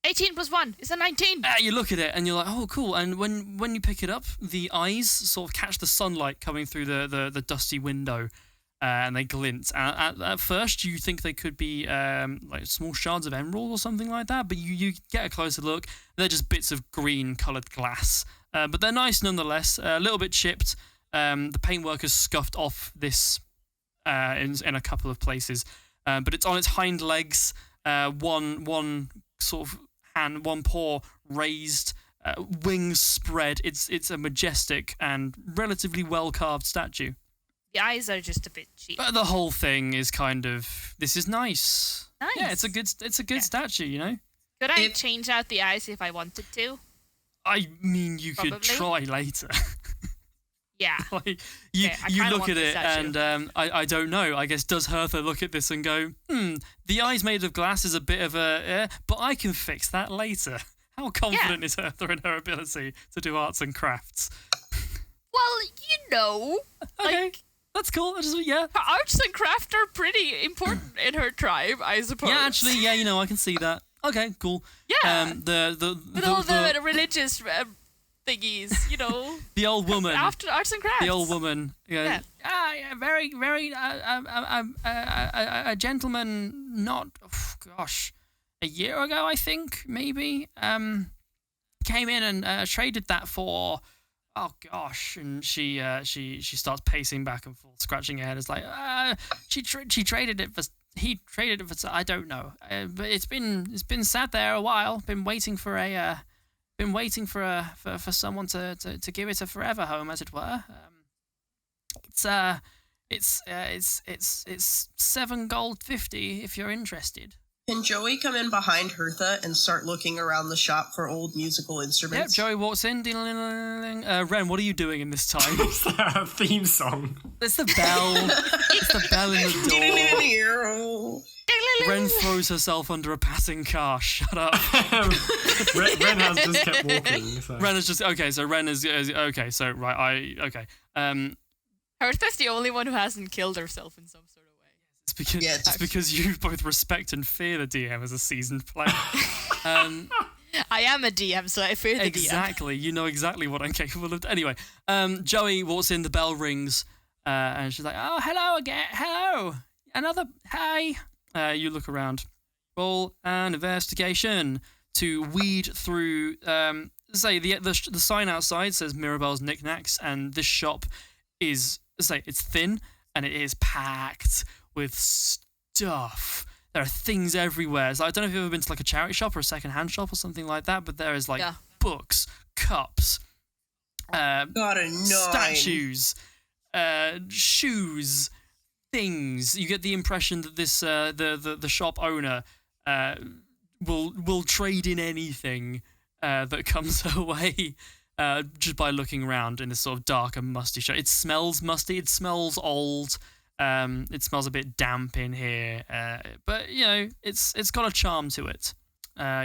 18 plus 1 is a 19. You look at it and you're like, oh, cool. And when you pick it up, the eyes sort of catch the sunlight coming through the dusty window, and they glint. At first, you think they could be like small shards of emerald or something like that, but you get a closer look. They're just bits of green-coloured glass, but they're nice nonetheless. A little bit chipped. The paintwork has scuffed off this in a couple of places, but it's on its hind legs. One sort of hand, one paw raised, wings spread. It's a majestic and relatively well carved statue. The eyes are just a bit cheap. But the whole thing is kind of, this is nice. Nice. Yeah, it's a good statue, you know. Could I change out the eyes if I wanted to? I mean, you could try later. Yeah. Like, you look at it and I don't know. I guess, does Hertha look at this and go, the eyes made of glass is a bit of a, but I can fix that later. How confident is Hertha in her ability to do arts and crafts? Well, you know. Okay, like, that's cool. Her arts and crafts are pretty important in her tribe, I suppose. Yeah, actually, I can see that. Okay, cool. Yeah. With all the religious thingies, you know. The old woman. After arts and crafts. The old woman. Yeah. Very, very. A gentleman. Not. A year ago, I think, maybe. Came in and traded that for. Oh gosh, and she starts pacing back and forth, scratching her head. It's like, she traded it for. He traded it for. I don't know, but it's been sat there a while. Been waiting for someone to give it a forever home, as it were. It's 7 gold 50 if you're interested. Can Joey come in behind Hertha and start looking around the shop for old musical instruments? Yep, Joey walks in. Ren, what are you doing in this time? Is that a theme song? It's the bell. It's the bell in the door. Ren throws herself under a passing car. Shut up. Ren has just kept walking. So. Ren is just okay. So Ren is okay. So right, okay. Hertha's the only one who hasn't killed herself in some sort of way. It's because you both respect and fear the DM as a seasoned player. I am a DM, so I fear the Exactly. You know exactly what I'm capable of. Anyway, Joey walks in, the bell rings, and she's like, "Oh, hello again. Hello. Another hi." You look around. Roll an investigation to weed through. Say the sign outside says Mirabelle's Knickknacks, and this shop is it's thin and it is packed with stuff. There are things everywhere. So I don't know if you've ever been to like a charity shop or a second-hand shop or something like that, but there is like books, cups, Got a 9. statues, shoes, things. You get the impression that this the shop owner will trade in anything that comes her way. Just by looking around in this sort of dark and musty shop. It smells musty. It smells old. It smells a bit damp in here. But you know, it's got a charm to it.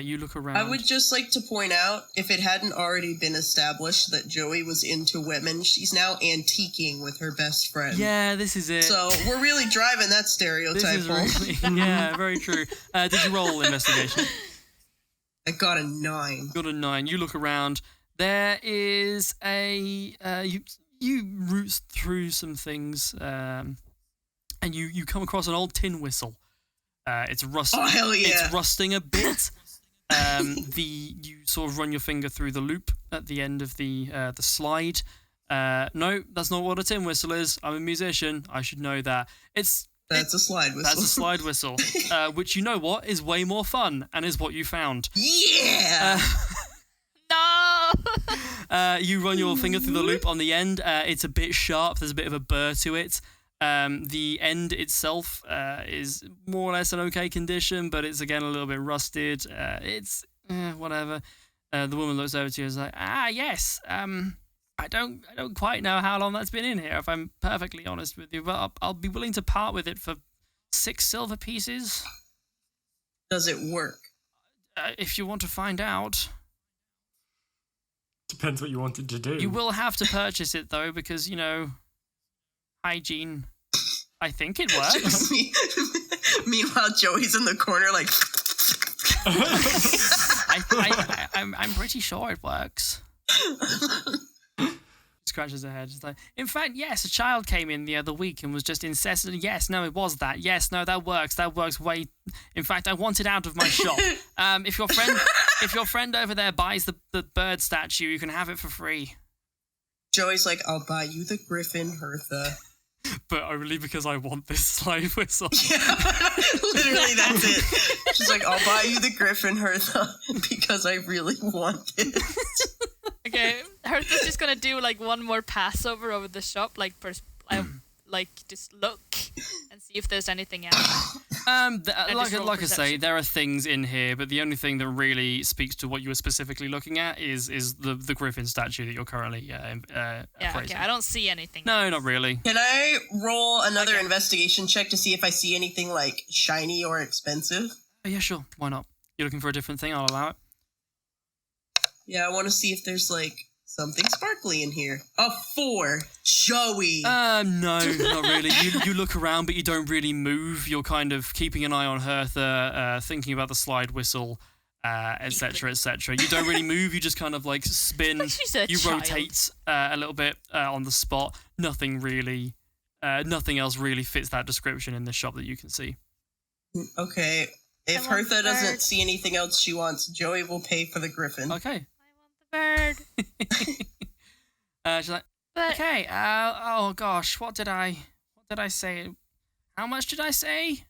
You look around. I would just like to point out, if it hadn't already been established that Joey was into women, she's now antiquing with her best friend. Yeah, this is it. So we're really driving that stereotype home. Really, yeah, very true. Did you roll investigation? I got a 9. Got a 9. You look around. There is a you root through some things, and you come across an old tin whistle. It's rusting. Oh hell yeah! It's rusting a bit. You sort of run your finger through the loop at the end of the slide. No, that's not what a tin whistle is. I'm a musician. I should know that. That's a slide whistle. That's a slide whistle, which you know what is way more fun and is what you found. Yeah. No! You run your finger through the loop on the end. It's a bit sharp. There's a bit of a burr to it. The end itself is more or less an okay condition, but it's again a little bit rusted. It's whatever. The woman looks over to you and is like, yes. I don't quite know how long that's been in here, if I'm perfectly honest with you, but I'll be willing to part with it for 6 silver pieces. Does it work? If you want to find out. Depends what you wanted to do. You will have to purchase it, though, because, you know, hygiene. I think it works. Meanwhile, Joey's in the corner like... I'm pretty sure it works. Scratches her head. She's like, in fact, yes, a child came in the other week and was just incessant. Yes, no, it was that. Yes, no, that works. That works way. In fact, I want it out of my shop. If your friend over there buys the bird statue, you can have it for free. Joey's like, I'll buy you the griffin, Hertha. But only because I want this slide whistle. Yeah, literally, that's it. She's like, I'll buy you the griffin, Hertha, because I really want it. Okay, Hertha's just gonna do like one more pass over the shop, like just look and see if there's anything else. Like I say, there are things in here, but the only thing that really speaks to what you were specifically looking at is the griffin statue that you're currently appraising. I don't see anything. No, not really. Can I roll another investigation check to see if I see anything like shiny or expensive? Oh, yeah, sure. Why not? You're looking for a different thing? I'll allow it. Yeah, I want to see if there's like something sparkly in here. A 4. Joey. No, not really. You look around, but you don't really move. You're kind of keeping an eye on Hertha, thinking about the slide whistle, etc., etc. You don't really move. You just kind of like spin. You rotate a little bit on the spot. Nothing else really fits that description in the shop that you can see. Okay. If Hertha doesn't see anything else she wants, Joey will pay for the griffin. Okay. Bird. She's like, okay. Oh gosh, what did I say? How much did I say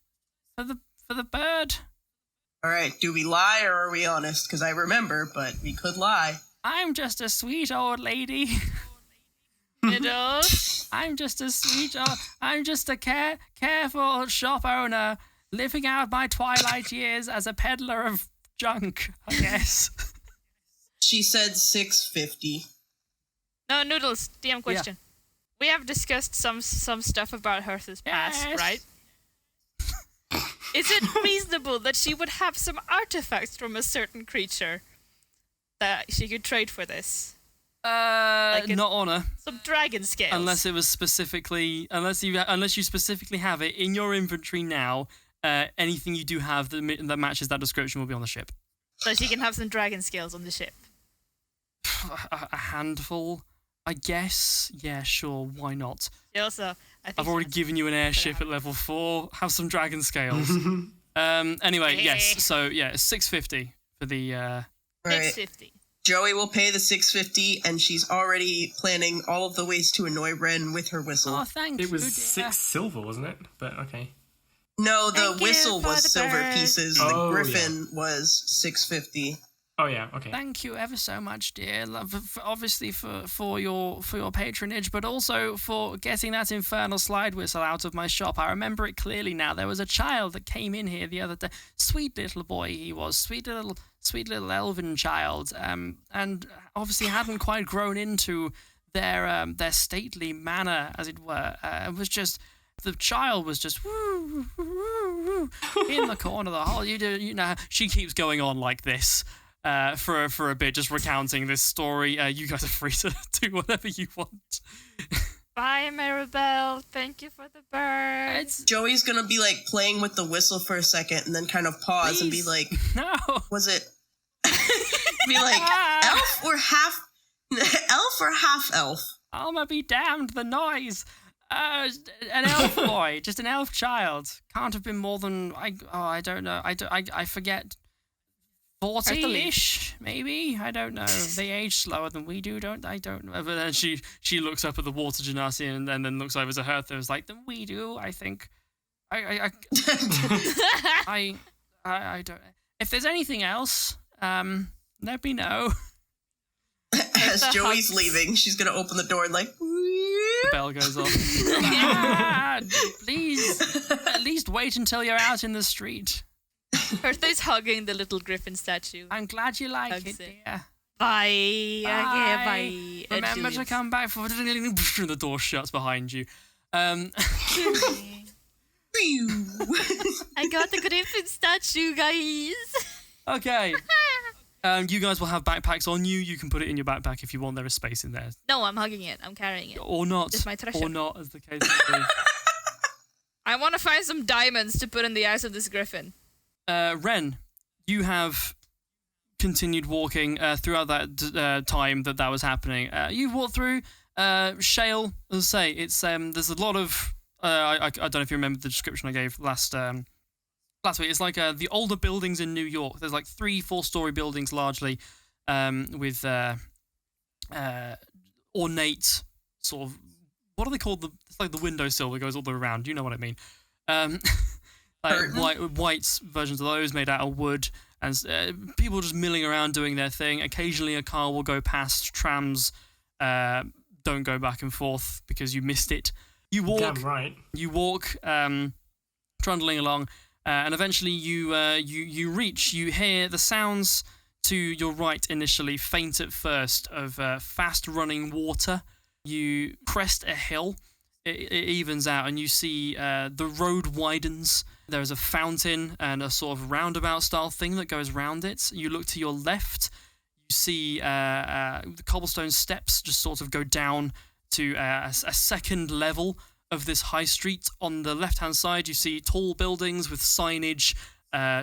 for the bird? All right. Do we lie or are we honest? Because I remember, but we could lie. I'm just a sweet old lady. I'm just a careful shop owner living out my twilight years as a peddler of junk, I guess. She said $6.50. No, Noodles, DM question. Yeah. We have discussed some stuff about Hertha's past, right? Is it reasonable that she would have some artifacts from a certain creature that she could trade for this? Not on her. Some dragon scales. Unless it was specifically, unless you specifically have it in your inventory now, anything you do have that matches that description will be on the ship. So she can have some dragon skills on the ship. A handful, I guess. Yeah, sure. Why not? She also, I think I've already given you an airship at level 4. Have some dragon scales. Anyway, yes. So yeah, 650 for the. Right. 650. Joey will pay the 650, and she's already planning all of the ways to annoy Wren with her whistle. Oh, thank you. It was dear. 6 silver, wasn't it? But okay. No, the Thank you whistle for was the silver bird. pieces. Oh, The griffin was 650. Oh yeah, okay. Thank you ever so much, dear. Obviously for your patronage, but also for getting that infernal slide whistle out of my shop. I remember it clearly now. There was a child that came in here the other day. Sweet little boy he was. Sweet little elven child. And obviously hadn't quite grown into their stately manner, as it were. It was just. The child was just woo, woo, woo, woo, in the corner of the hall. You know, she keeps going on like this for a bit, just recounting this story. You guys are free to do whatever you want. Bye, Maribel. Thank you for the bird. Joey's gonna be like playing with the whistle for a second and then kind of pause and be like, No. was it be like elf or half elf? Alma be damned, the noise. An elf boy, just an elf child. Can't have been more than I don't know. I forget. 40-ish, maybe. I don't know. They age slower than we do, I don't know. But then she looks up at the water genasi and then looks over to Hertha. Is like, than we do. I think. I don't. If there's anything else, let me know. As Joey's leaving, she's gonna open the door and like. The bell goes off. Please, at least wait until you're out in the street. Birthday's hugging the little griffin statue. I'm glad you like Hugs it, it. dear. Bye. Okay, bye. Remember to come back for the door shuts behind you. I got the griffin statue, guys. Okay. You guys will have backpacks on you. You can put it in your backpack if you want. There is space in there. No, I'm hugging it. I'm carrying it. Or not. It's my treasure. Or not, as the case may be. I want to find some diamonds to put in the eyes of this griffin. Wren, you have continued walking throughout that time that was happening. You've walked through shale. As I say, it's there's a lot of I don't know if you remember the description I gave last week. It's like the older buildings in New York. There's like 3-4-story buildings largely with ornate sort of, what are they called? It's like the windowsill that goes all the way around. You know what I mean? Like white versions of those made out of wood, and people just milling around doing their thing. Occasionally a car will go past. Trams don't go back and forth because you missed it. You walk. Damn right. You walk, trundling along, and eventually you hear the sounds to your right initially, faint at first, of fast-running water. You crest a hill. It evens out, and you see the road widens. There's a fountain and a sort of roundabout-style thing that goes round it. You look to your left. You see the cobblestone steps just sort of go down to a second level of this high street. On the left-hand side, you see tall buildings with signage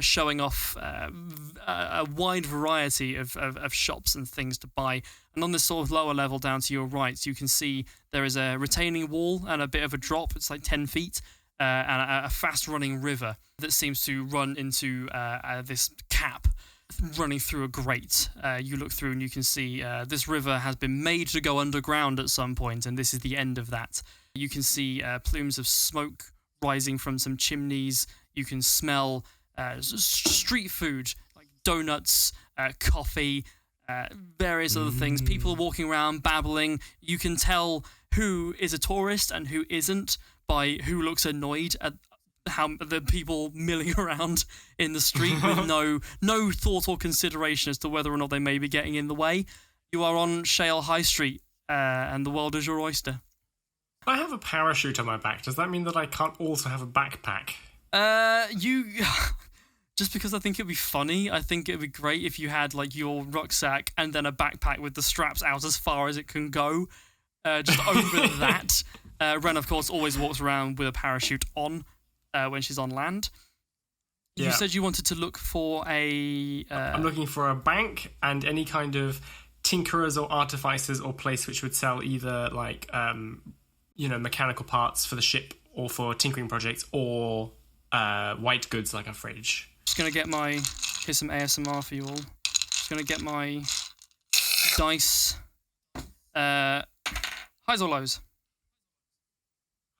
showing off a wide variety of shops and things to buy. And on this sort of lower level down to your right, you can see there is a retaining wall and a bit of a drop. It's like 10 feet, and a fast-running river that seems to run into this cap running through a grate. You look through and you can see this river has been made to go underground at some point, and this is the end of that. You can see plumes of smoke rising from some chimneys. You can smell street food, like donuts, coffee, various other things. People walking around, babbling. You can tell who is a tourist and who isn't by who looks annoyed at how the people milling around in the street with no thought or consideration as to whether or not they may be getting in the way. You are on Shale High Street, and the world is your oyster. I have a parachute on my back. Does that mean that I can't also have a backpack? You just because I think it'd be funny. I think it'd be great if you had like your rucksack and then a backpack with the straps out as far as it can go. Just over that. Wren, of course, always walks around with a parachute on when she's on land. You said you wanted to look for a... I'm looking for a bank and any kind of tinkerers or artificers or place which would sell either like mechanical parts for the ship or for tinkering projects or white goods like a fridge. Just gonna get here's some ASMR for you all. Just gonna get my dice. Highs or lows?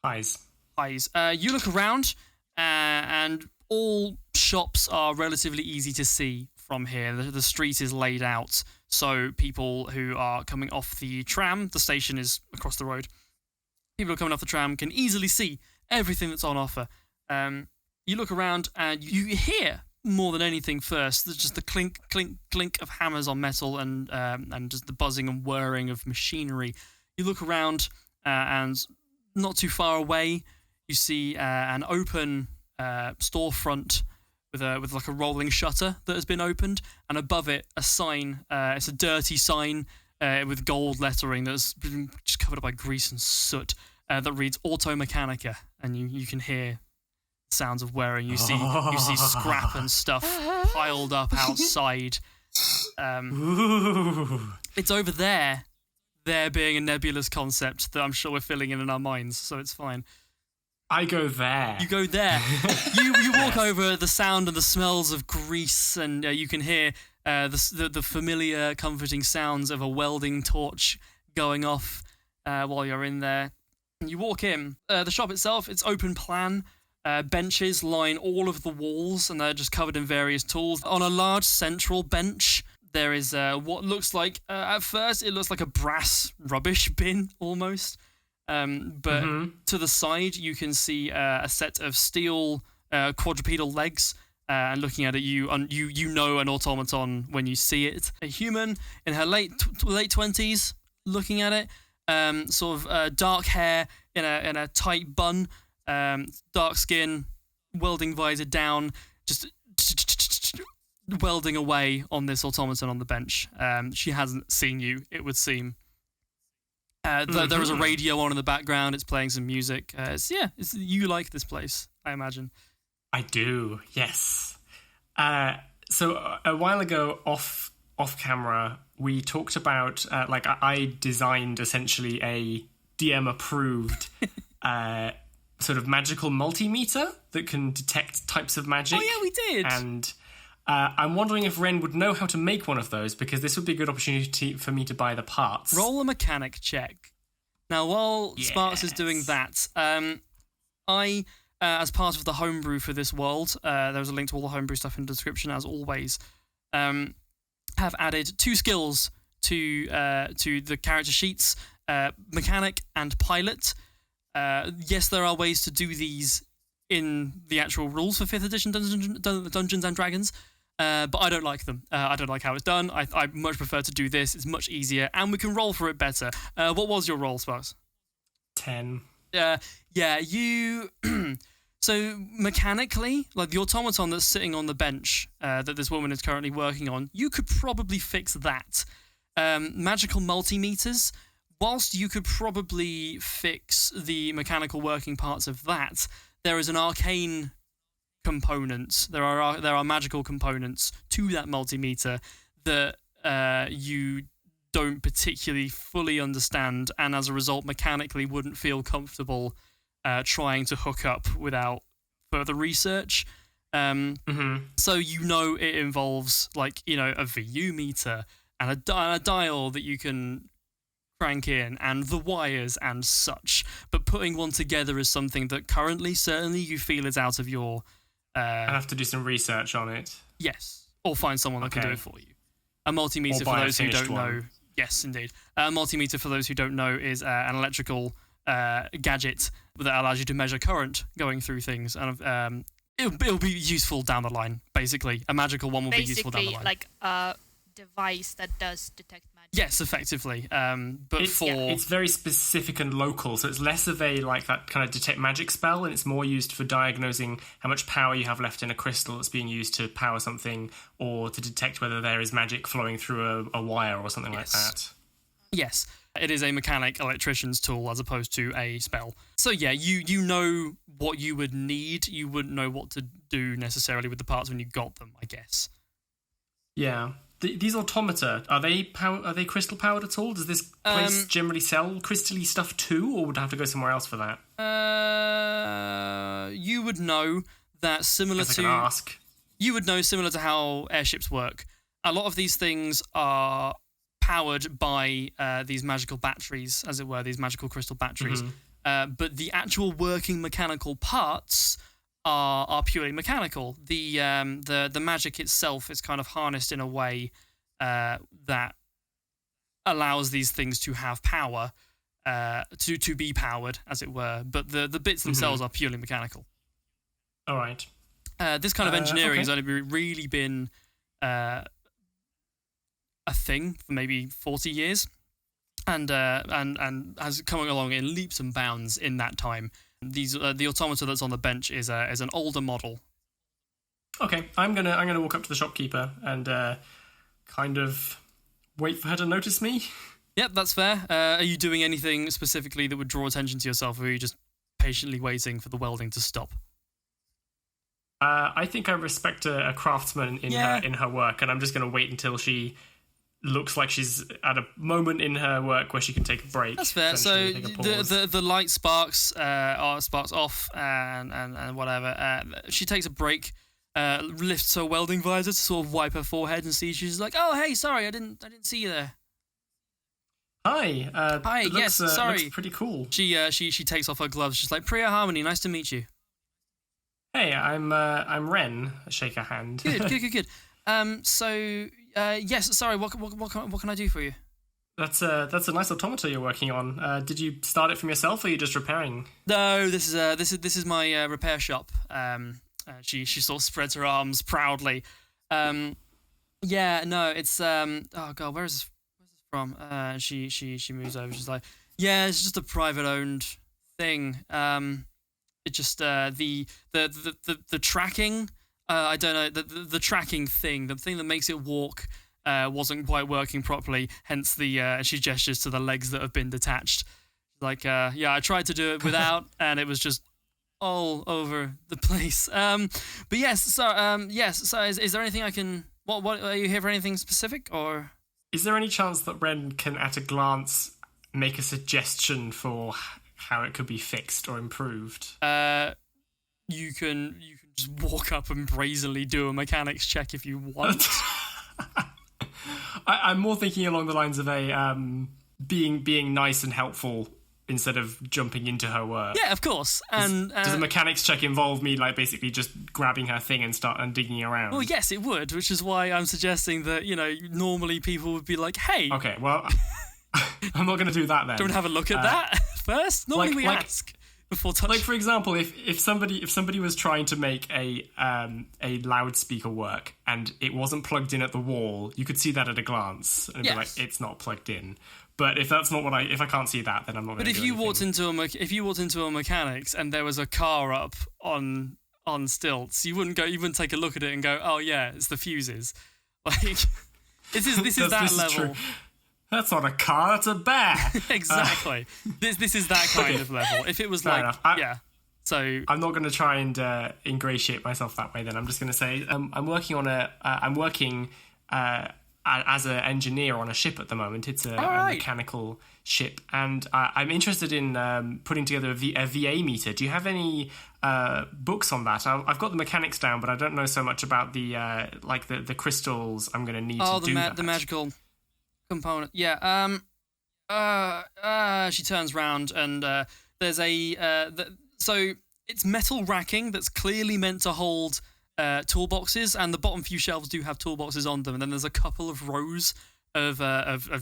Highs. You look around and all shops are relatively easy to see from here. The street is laid out, so people who are coming off the tram, the station is across the road, people who are coming off the tram can easily see everything that's on offer. You look around and you hear more than anything first, there's just the clink, clink, clink of hammers on metal and just the buzzing and whirring of machinery. You look around and not too far away, you see an open storefront with like a rolling shutter that has been opened, and above it a sign. It's a dirty sign with gold lettering that's been just covered up by grease and soot that reads Auto Mechanica, and you can hear sounds of wearing. You see scrap and stuff piled up outside. It's over there being a nebulous concept that I'm sure we're filling in our minds, so it's fine. I go there. You go there. you walk over the sound and the smells of grease, and you can hear the familiar, comforting sounds of a welding torch going off while you're in there. And you walk in. The shop itself, it's open plan. Benches line all of the walls, and they're just covered in various tools. On a large central bench, there is what looks like, at first, it looks like a brass rubbish bin, almost. But to the side, you can see a set of steel quadrupedal legs, and looking at it, you know an automaton when you see it. A human in her late 20s, looking at it, sort of dark hair in a tight bun, dark skin, welding visor down, just welding away on this automaton on the bench. She hasn't seen you, it would seem. There is a radio on in the background. It's playing some music. You like this place, I imagine. I do, yes. So a while ago, off camera, we talked about I designed essentially a DM approved sort of magical multimeter that can detect types of magic. Oh yeah, we did. And I'm wondering if Wren would know how to make one of those, because this would be a good opportunity for me to buy the parts. Roll a mechanic check. Now, while Sparks is doing that, I, as part of the homebrew for this world, there's a link to all the homebrew stuff in the description, as always, have added 2 skills to the character sheets, mechanic and pilot. Yes, there are ways to do these in the actual rules for 5th edition Dungeons and Dragons, but I don't like them. I don't like how it's done. I much prefer to do this. It's much easier, and we can roll for it better. What was your roll, Sparks? 10. You... So, mechanically, like the automaton that's sitting on the bench that this woman is currently working on, you could probably fix that. Magical multimeters, whilst you could probably fix the mechanical working parts of that, there is an arcane component. There are magical components to that multimeter that you don't particularly fully understand, and as a result, mechanically wouldn't feel comfortable trying to hook up without further research. So it involves a VU meter and a dial that you can crank in, and the wires and such, but putting one together is something that currently, certainly, you feel is out of your... I have to do some research on it. Yes, or find someone that can do it for you. A multimeter, for those who don't know... Yes, indeed. A multimeter, for those who don't know, is an electrical gadget that allows you to measure current going through things, and it'll be useful down the line, basically. A magical one will be useful down the line. Like a device that does detect magic. Yes, effectively. But it's very specific and local, so it's less of a that kind of detect magic spell, and it's more used for diagnosing how much power you have left in a crystal that's being used to power something, or to detect whether there is magic flowing through a wire or something like that. Yes, it is a mechanic electrician's tool as opposed to a spell. So yeah, you know what you would need. You wouldn't know what to do necessarily with the parts when you got them, I guess. Yeah. These automata, are they crystal powered at all? Does this place generally sell crystally stuff too, or would I have to go somewhere else for that? You would know that similar to... I can ask. You would know similar to how airships work. A lot of these things are powered by these magical batteries, as it were, these magical crystal batteries. But the actual working mechanical parts are purely mechanical. The magic itself is kind of harnessed in a way that allows these things to have power, to be powered, as it were. But the bits themselves are purely mechanical. All right. This kind of engineering has only really been a thing for maybe 40 years, and has come along in leaps and bounds in that time. The automata that's on the bench is an older model. Okay, I'm gonna walk up to the shopkeeper and kind of wait for her to notice me. Yep, that's fair. Are you doing anything specifically that would draw attention to yourself, or are you just patiently waiting for the welding to stop? I think I respect a craftsman in her work, and I'm just going to wait until she looks like she's at a moment in her work where she can take a break. That's fair. So the light sparks off and whatever. She takes a break, lifts her welding visor to sort of wipe her forehead and see. She's like, "Oh, hey, sorry, I didn't see you there." Hi. Hi. Yes. Sorry. Looks pretty cool. She takes off her gloves. She's like, "Priya Harmony, nice to meet you." Hey, I'm Wren. I shake her hand. Good. Yes. Sorry. What can I do for you? That's a nice automata you're working on. Did you start it from yourself, or are you just repairing? No, this is my repair shop. She sort of spreads her arms proudly. Yeah. No, it's oh god, where's this from? She moves over. She's like, yeah, it's just a private owned thing. It just the tracking. I don't know the tracking thing. The thing that makes it walk wasn't quite working properly. Hence she gestures to the legs that have been detached. Like yeah, I tried to do it without, and it was just all over the place. But yes. So So is there anything I can? What are you here for? Anything specific or? Is there any chance that Wren can, at a glance, make a suggestion for how it could be fixed or improved? You can just walk up and brazenly do a mechanics check if you want. I'm more thinking along the lines of a being nice and helpful instead of jumping into her work. Yeah, of course. And does a mechanics check involve me like basically just grabbing her thing and digging around? Well, yes, it would, which is why I'm suggesting that normally people would be like, "Hey." Okay, well, I'm not going to do that then. Don't have a look at that first. Normally we ask before touching. Like for example, if somebody was trying to make a loudspeaker work and it wasn't plugged in at the wall, you could see that at a glance and be like, it's not plugged in. But if that's not if I can't see that, then I'm not going to do anything. But if you walked into a mechanics and there was a car up on stilts, you wouldn't take a look at it and go, "Oh yeah, it's the fuses." Like this is that level. True. That's not a car, that's a bear. Exactly. This is that kind of level. If it was Fair like enough. So I'm not going to try and ingratiate myself that way. Then I'm just going to say I'm working as an engineer on a ship at the moment. It's a mechanical ship, and I'm interested in putting together a VA meter. Do you have any books on that? I've got the mechanics down, but I don't know so much about the crystals I'm going to need to do that. The magical component. Yeah. She turns round and there's so it's metal racking that's clearly meant to hold toolboxes, and the bottom few shelves do have toolboxes on them, and then there's a couple of rows of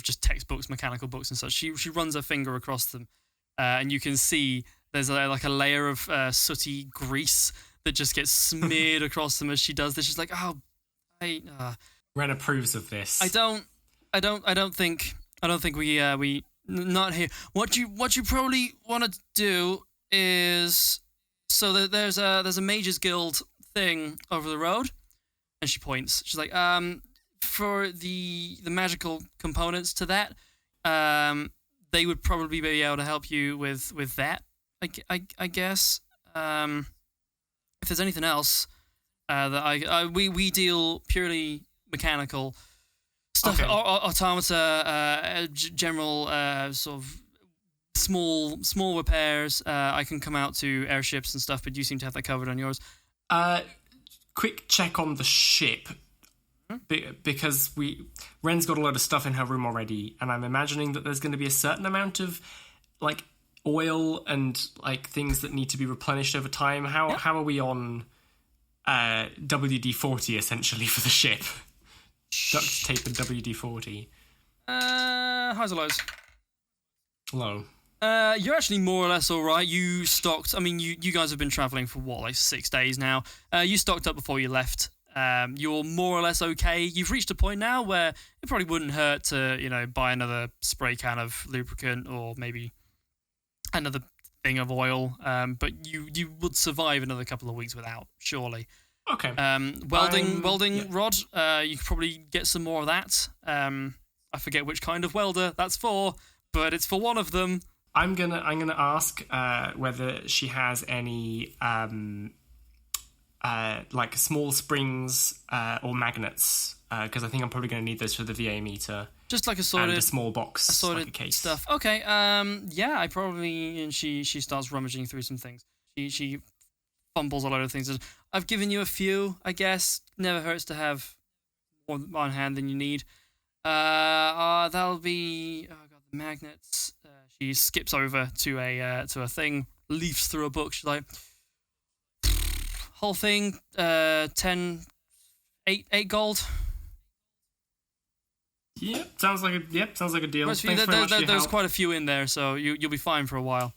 just textbooks, mechanical books and such. She runs her finger across them, and you can see there's a layer of sooty grease that just gets smeared across them as she does this. She's like, "Oh, Wren approves of this. I don't think we not here. What you probably want to do is so that there's a Mages Guild thing over the road," and she points. She's like, "For the magical components to that, they would probably be able to help you with that. I guess. If there's anything else that we deal purely mechanical stuff, Okay. automata, general sort of small repairs. I can come out to airships and stuff, but you seem to have that covered on yours. Quick check on the ship. Because Wren's got a lot of stuff in her room already, and I'm imagining that there's going to be a certain amount of like oil and like things that need to be replenished over time. How are we on WD-40 essentially for the ship? Duct tape and WD-40. Highs or lows? Low. You're actually more or less all right. You stocked. I mean, you guys have been traveling for what, like 6 days now. You stocked up before you left. You're more or less okay. You've reached a point now where it probably wouldn't hurt to, buy another spray can of lubricant or maybe another thing of oil. But you would survive another couple of weeks without, surely. Okay. Welding rod. You could probably get some more of that. I forget which kind of welder that's for, but it's for one of them. I'm gonna ask whether she has any like small springs or magnets, because I think I'm probably going to need those for the VA meter. Just like a sorted, and a small box, like a case. Stuff. Okay. Yeah, I probably. And she starts rummaging through some things. She fumbles a lot of things. I've given you a few, I guess. Never hurts to have more on hand than you need. That'll be. Oh god, the magnets. She skips over to a thing, leafs through a book. She's like, whole thing, 8 gold. Sounds like a deal. Thanks very much for your there's help. quite a few in there, so you'll be fine for a while.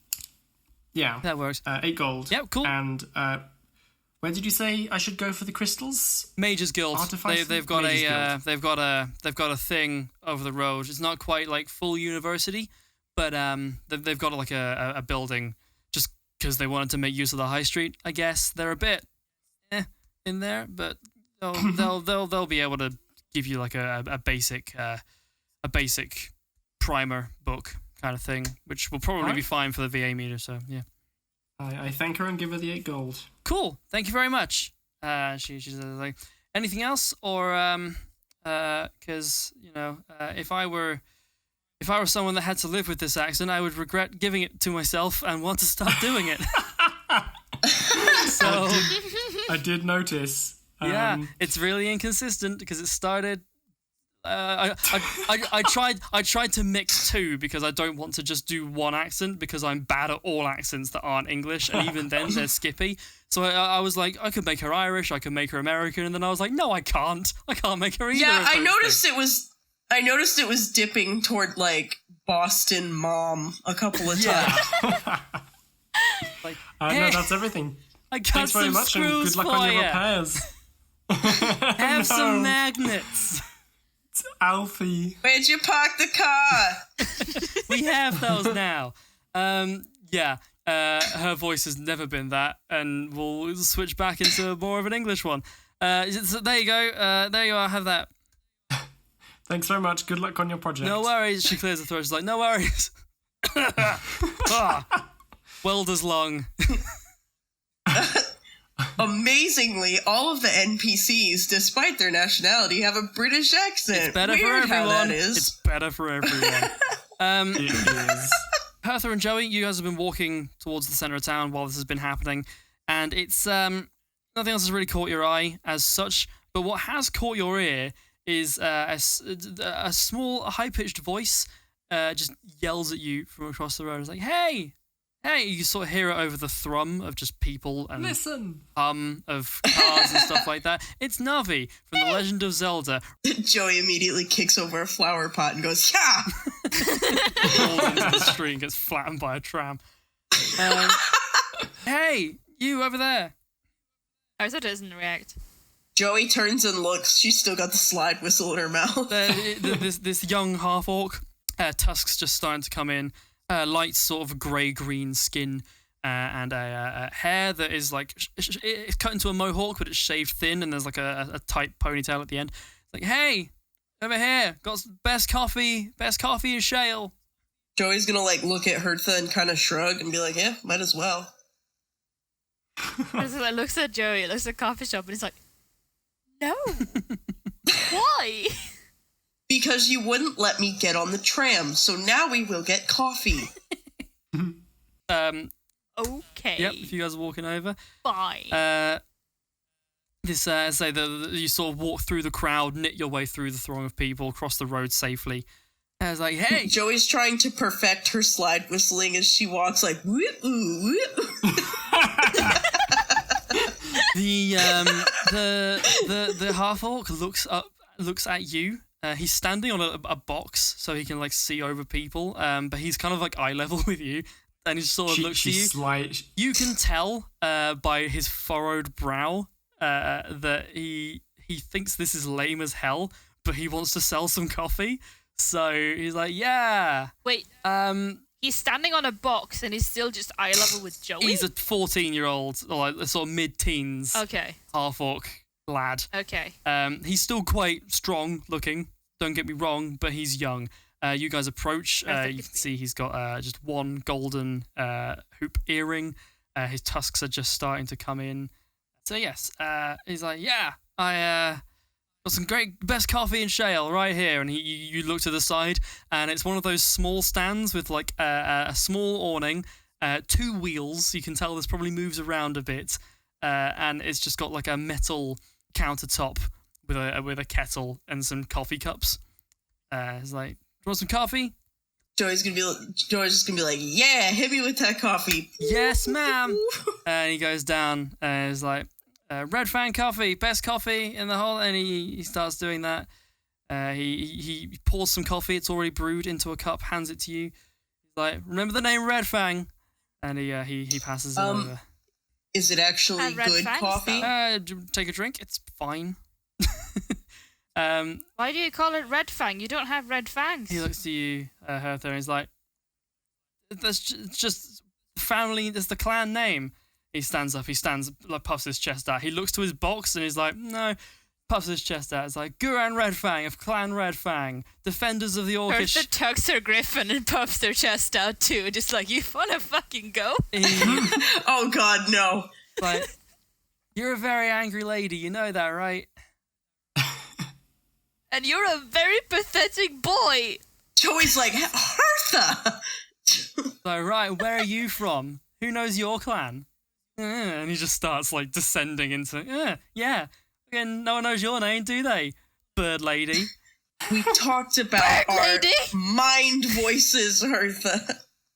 Yeah, That works. 8 gold. Yep, cool. And where did you say I should go for the crystals? Mages Guild. Artificer? They've got Mages they've got a thing over the road. It's not quite like full university, but they've got like a building just because they wanted to make use of the high street. I guess they're a bit in there, but they'll be able to give you like a basic primer book kind of thing, which will probably be fine for the VA meter. So yeah. I thank her and give her the 8 gold. Cool. Thank you very much. She's like, anything else, or because if I were someone that had to live with this accent, I would regret giving it to myself and want to stop doing it. So I did notice. Yeah, it's really inconsistent because it started. I tried to mix two because I don't want to just do one accent because I'm bad at all accents that aren't English, and even then they're skippy. So I was like, I could make her Irish, I could make her American, and then I was like, no, I can't make her either. Yeah, of I those noticed things. I noticed it was dipping toward like Boston mom a couple of times. Like, No, that's everything. I got Thanks very some much, and screws good luck for on your ya. repairs. Have some magnets. It's Alfie. Where'd you park the car? We have those now. Yeah. Her voice has never been that, and we'll switch back into more of an English one. So there you go. There you are. Have that. Thanks very much. Good luck on your project. No worries. She clears the throat. She's like, no worries. Welder's long. Amazingly, all of the NPCs, despite their nationality, have a British accent. It's better Weird for everyone. How that is. It's better for everyone. It is. Hertha and Joey, you guys have been walking towards the center of town while this has been happening, and it's nothing else has really caught your eye as such. But what has caught your ear is a small, high-pitched voice just yells at you from across the road. It's like, "Hey, hey!" You sort of hear it over the thrum of just people and Listen. of cars and stuff like that. It's Navi from The Legend of Zelda. Joey immediately kicks over a flower pot and goes, "Yeah!" Falls into the street and gets flattened by a tram. Hey, you over there. Hertha doesn't react. Joey turns and looks. She's still got the slide whistle in her mouth. This young half-orc, tusks just starting to come in, light sort of grey-green skin, and a hair that is like, it's cut into a mohawk, but it's shaved thin, and there's like a tight ponytail at the end. It's like, hey, over here. Got best coffee in Shale. Joey's gonna like look at Hertha and kind of shrug and be like, "Yeah, might as well." Hertha looks at Joey, looks at coffee shop, and he's like, "No, why?" Because you wouldn't let me get on the tram, so now we will get coffee. Okay. Yep. If you guys are walking over, Fine. say that you sort of walk through the crowd, knit your way through the throng of people, cross the road safely. And I was like, hey. Joey's trying to perfect her slide whistling as she walks, like woo ooh woo. The half orc looks at you. He's standing on a box so he can like see over people. But he's kind of like eye level with you, and he sort of looks at you. You can tell by his furrowed brow that he thinks this is lame as hell, but he wants to sell some coffee. So he's like, yeah. Wait. He's standing on a box and he's still just eye level with Joey? He's a 14-year-old, or like sort of mid-teens half-orc lad. Okay. He's still quite strong looking, don't get me wrong, but he's young. You guys approach. You can see he's got just one golden hoop earring. His tusks are just starting to come in. So yes, he's like, yeah, I got some best coffee in Shale right here. And you look to the side, and it's one of those small stands with like a small awning, 2 wheels. You can tell this probably moves around a bit, and it's just got like a metal countertop with a kettle and some coffee cups. It's like, want some coffee? Joey's just gonna be like, yeah, hit me with that coffee. Yes, ma'am. And he goes down and is like, Red Fang coffee, best coffee in the whole. And he starts doing that. He pours some coffee. It's already brewed into a cup. Hands it to you. He's like, remember the name Red Fang? And he passes it over. Is it actually good coffee? Take a drink. It's fine. Why do you call it Red Fang? You don't have red fangs. He looks to you, Hertha, and he's like, "That's just family. That's the clan name." He stands up. Like puffs his chest out. He looks to his box and he's like, "No." Puffs his chest out. It's like Guran Red Fang of Clan Red Fang, defenders of the Orcish. Hertha tucks her griffin and puffs her chest out too, just like, you wanna fucking go? Oh God, no! Like, you're a very angry lady. You know that, right? And you're a very pathetic boy. Joey's like, Hertha! So, right, where are you from? Who knows your clan? And he just starts, like, descending into, yeah. And no one knows your name, do they? Bird lady. We talked about our mind voices, Hertha.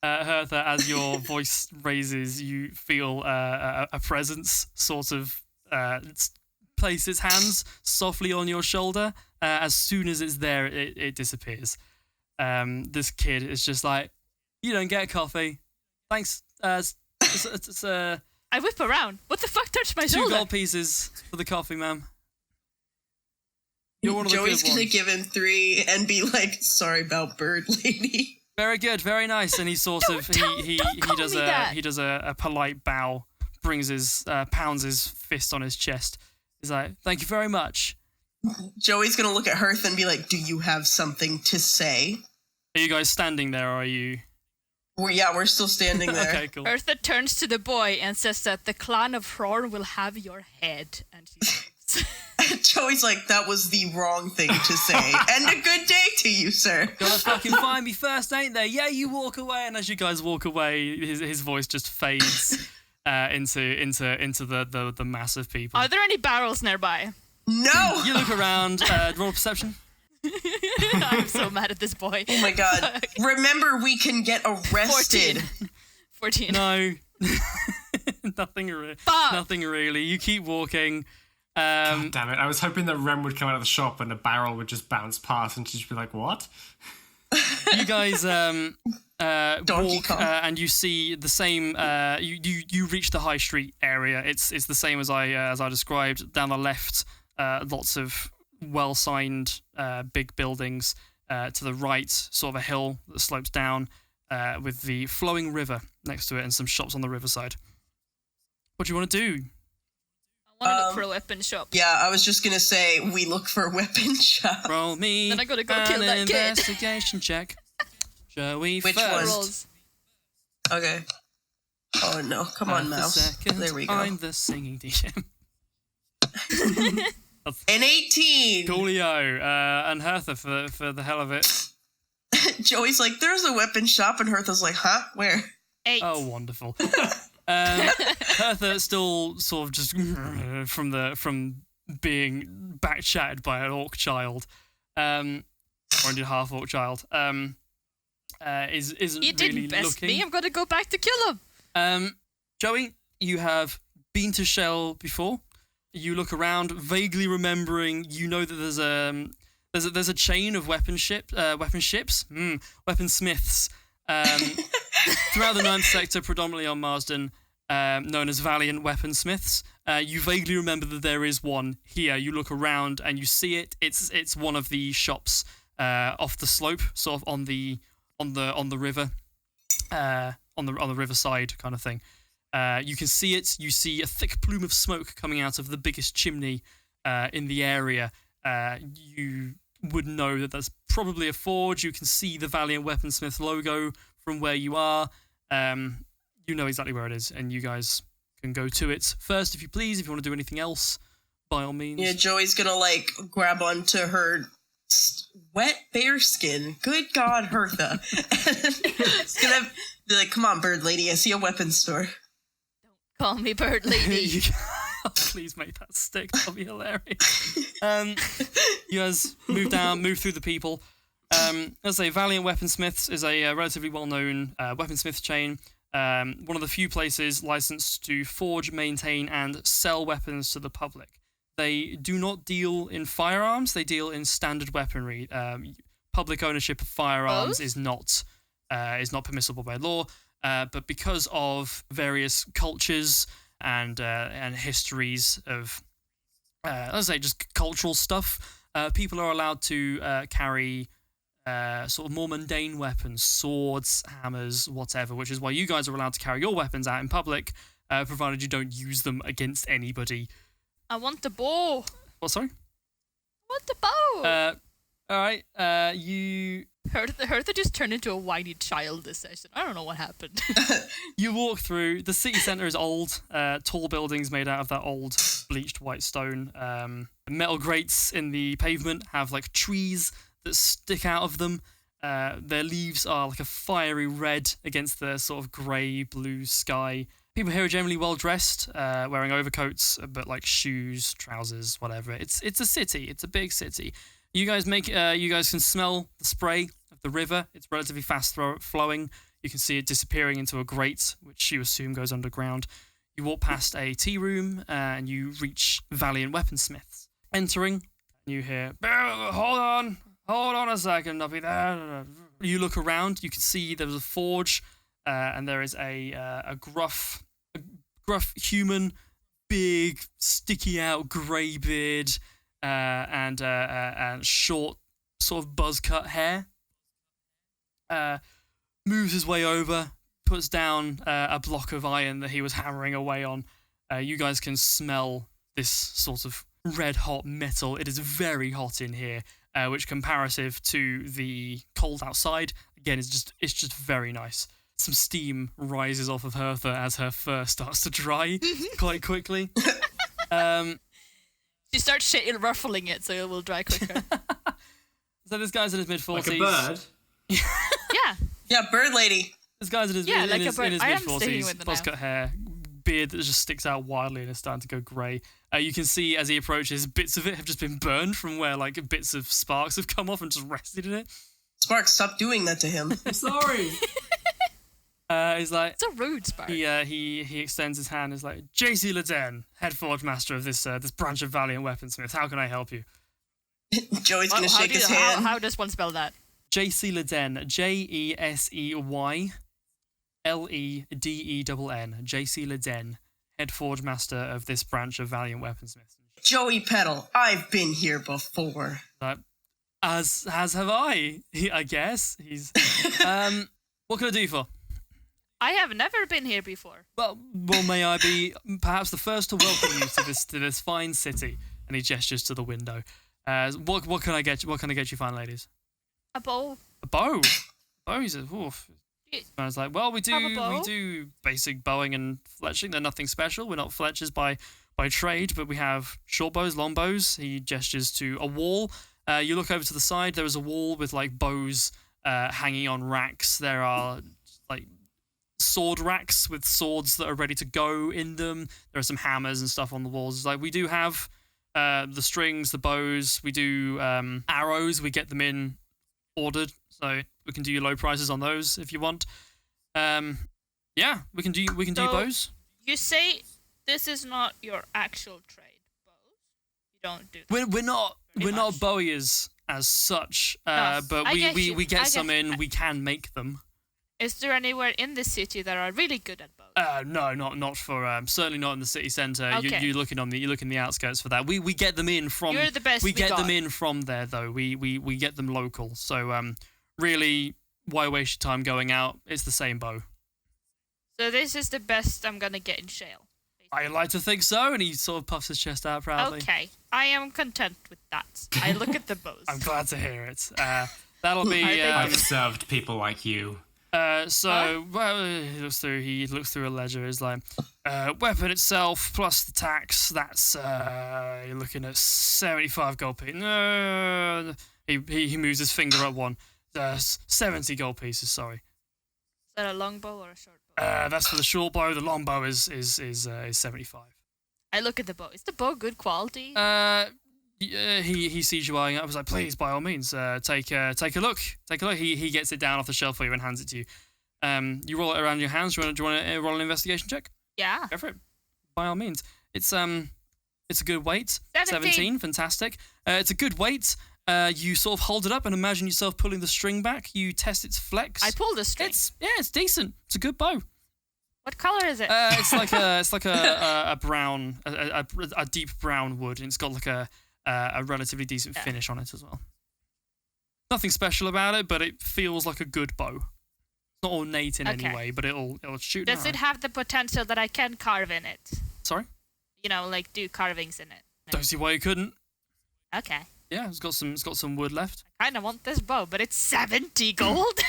Hertha, as your voice raises, you feel a presence sort of place its hands softly on your shoulder. As soon as it's there, it disappears. This kid is just like, you don't get coffee. Thanks. It's I whip around. What the fuck touched my shoulder? 2 gold pieces for the coffee, ma'am. You're one of the Joey's good gonna ones. give him 3 and be like, sorry about bird lady. Very good, very nice. And he sort of he does a polite bow, brings his pounds his fist on his chest. He's like, thank you very much. Joey's gonna look at Hertha and be like, do you have something to say? Are you guys standing there, or are you? We're still standing there. Okay, cool. Hertha turns to the boy and says that the clan of Hrorn will have your head. And she Joey's like, that was the wrong thing to say. And a good day to you, sir. Gotta fucking find me first, ain't there? Yeah, you walk away, and as you guys walk away, his voice just fades into the mass of people. Are there any barrels nearby? No! You look around, roll perception. I'm so mad at this boy. Oh my God. Remember, we can get arrested. 14. No. Nothing really. You keep walking. God damn it. I was hoping that Wren would come out of the shop and a barrel would just bounce past and she'd just be like, what? You guys Donkey walk Kong. and you see the same. You reach the high street area. It's the same as I described. Down the left, lots of well-signed big buildings. To the right, sort of a hill that slopes down with the flowing river next to it and some shops on the riverside. What do you want to do? I want to look for a weapon shop. Yeah, I was just gonna say we look for a weapon shop. Roll me Then I gotta go kill that an kid. investigation check. Joey Which first. one? Rolls. Okay. Oh no! Come on, The mouse. second, There we go. I'm the singing DJ. An 18. Coolio. And Hertha for the hell of it. Joey's like, "There's a weapon shop," and Hertha's like, "Huh? Where?" 8. Oh, wonderful. Hertha still sort of just from being back chatted by an orc child, or indeed half orc child. Isn't You didn't really best looking. me. I'm gonna go back to kill him. Joey, you have been to Shell before. You look around, vaguely remembering. You know that there's a chain of weaponsmiths throughout the 9th sector, predominantly on Marsden, known as Valiant Weaponsmiths. You vaguely remember that there is one here. You look around and you see it. It's one of the shops off the slope, sort of on the river, on the riverside kind of thing. You can see it. You see a thick plume of smoke coming out of the biggest chimney in the area. You would know that that's probably a forge. You can see the Valiant Weaponsmith logo from where you are. You know exactly where it is, and you guys can go to it first, if you please. If you want to do anything else, by all means. Yeah, Joey's gonna like grab onto her wet bear skin. Good God, Hertha! It's gonna be like, "Come on, bird lady. I see a weapons store." Call me bird lady. Please make that stick. That'll be hilarious. You guys move through the people. As I say, Valiant Weaponsmiths is a relatively well-known weaponsmith chain. One of the few places licensed to forge, maintain, and sell weapons to the public. They do not deal in firearms. They deal in standard weaponry. Public ownership of firearms is not permissible by law. But because of various cultures and histories of, let's say, just cultural stuff, people are allowed to carry sort of more mundane weapons, swords, hammers, whatever, which is why you guys are allowed to carry your weapons out in public, provided you don't use them against anybody. I want the bow. What, sorry? I want the bow. All right, you... Hertha just turned into a whiny child this session. I don't know what happened. You walk through. The city centre is old. Tall buildings made out of that old bleached white stone. Metal grates in the pavement have like trees that stick out of them. Their leaves are like a fiery red against the sort of grey-blue sky. People here are generally well dressed, wearing overcoats, but like shoes, trousers, whatever. It's a city. It's a big city. You guys can smell the spray of the river. It's relatively fast flowing. You can see it disappearing into a grate, which you assume goes underground. You walk past a tea room and you reach Valiant Weaponsmiths. Entering, you hear, hold on a second, I'll be there. You look around, you can see there's a forge, and there is a gruff human, big, sticky out grey beard, and short, sort of buzz cut hair. Moves his way over, puts down a block of iron that he was hammering away on. You guys can smell this sort of red hot metal. It is very hot in here, which comparative to the cold outside, again, it's just very nice. Some steam rises off of Hertha as her fur starts to dry quite quickly. She starts ruffling it so it will dry quicker. So this guy's in his mid-40s. Like a bird? Yeah. Yeah, bird lady. This guy's in his, Yeah, in like a his, bird. in his I am sticking mid-40s, with it buzz-cut hair, beard that just sticks out wildly and is starting to go grey. You can see as he approaches, bits of it have just been burned from where like bits of sparks have come off and just rested in it. Spark, stop doing that to him. I'm sorry. He's like, It's a rude Spark. he extends his hand. He's like, J.C. Leden, head forge master of this branch of Valiant Weaponsmith. How can I help you? Joey's gonna shake his hand. How does one spell that? J.C. Leden, Jesey Leden, J.C. Leden, head forge master of this branch of Valiant Weaponsmith. Joey Petal, I've been here before. As have I. I guess he's. What can I do for? I have never been here before. Well, may I be perhaps the first to welcome you to this fine city? And he gestures to the window. What can I get you? What can I get you, fine ladies? A bow. A bow. Bow. He says, "Oof." I was like, "Well, we Have a bow? do basic bowing and fletching. They're nothing special. We're not fletchers by trade, but we have short bows, long bows." He gestures to a wall. You look over to the side. There is a wall with like bows hanging on racks. There are like sword racks with swords that are ready to go in them. There are some hammers and stuff on the walls. It's like we do have the strings, the bows. We do arrows. We get them in ordered, so we can do you low prices on those if you want. Yeah, we can do bows. You say this is not your actual trade, bows. You don't do that. We're not much. bowyers as such, No, but I we get you. get I some get in. you. We can make them. Is there anywhere in the city that are really good at bows? No, not for certainly not in the city centre. Okay. You look in the outskirts for that. We get them in from. You're the best We we get got. them in from there though. We get them local. So really, why waste your time going out? It's the same bow. So this is the best I'm gonna get in Shale. I like to think so, and he sort of puffs his chest out proudly. Okay, I am content with that. I look at the bows. I'm glad to hear it. That'll be. I've served people like you. Well, he looks through a ledger. He's like, weapon itself plus the tax. That's you're looking at 75 gold pieces. No, he moves his finger up one. 70 gold pieces. Sorry. Is that a long bow or a short bow? That's for the short bow. The long bow is 75. I look at the bow. Is the bow good quality? He sees you eyeing it. I was like, please, by all means, take a look. Take a look. He gets it down off the shelf for you and hands it to you. You roll it around your hands. Do you want to roll an investigation check? Yeah. Go for it. By all means. It's a good weight. 17. Fantastic. It's a good weight. You sort of hold it up and imagine yourself pulling the string back. You test its flex. I pulled the string. It's decent. It's a good bow. What color is it? It's like a brown, a deep brown wood, and it's got like a relatively decent finish on it as well. Nothing special about it, but it feels like a good bow. It's not ornate in any way, but it'll shoot. Does it have the potential that I can carve in it? Sorry? You know, like do carvings in it. Don't see why you couldn't. Okay. Yeah, it's got some wood left. I kind of want this bow, but it's 70 gold.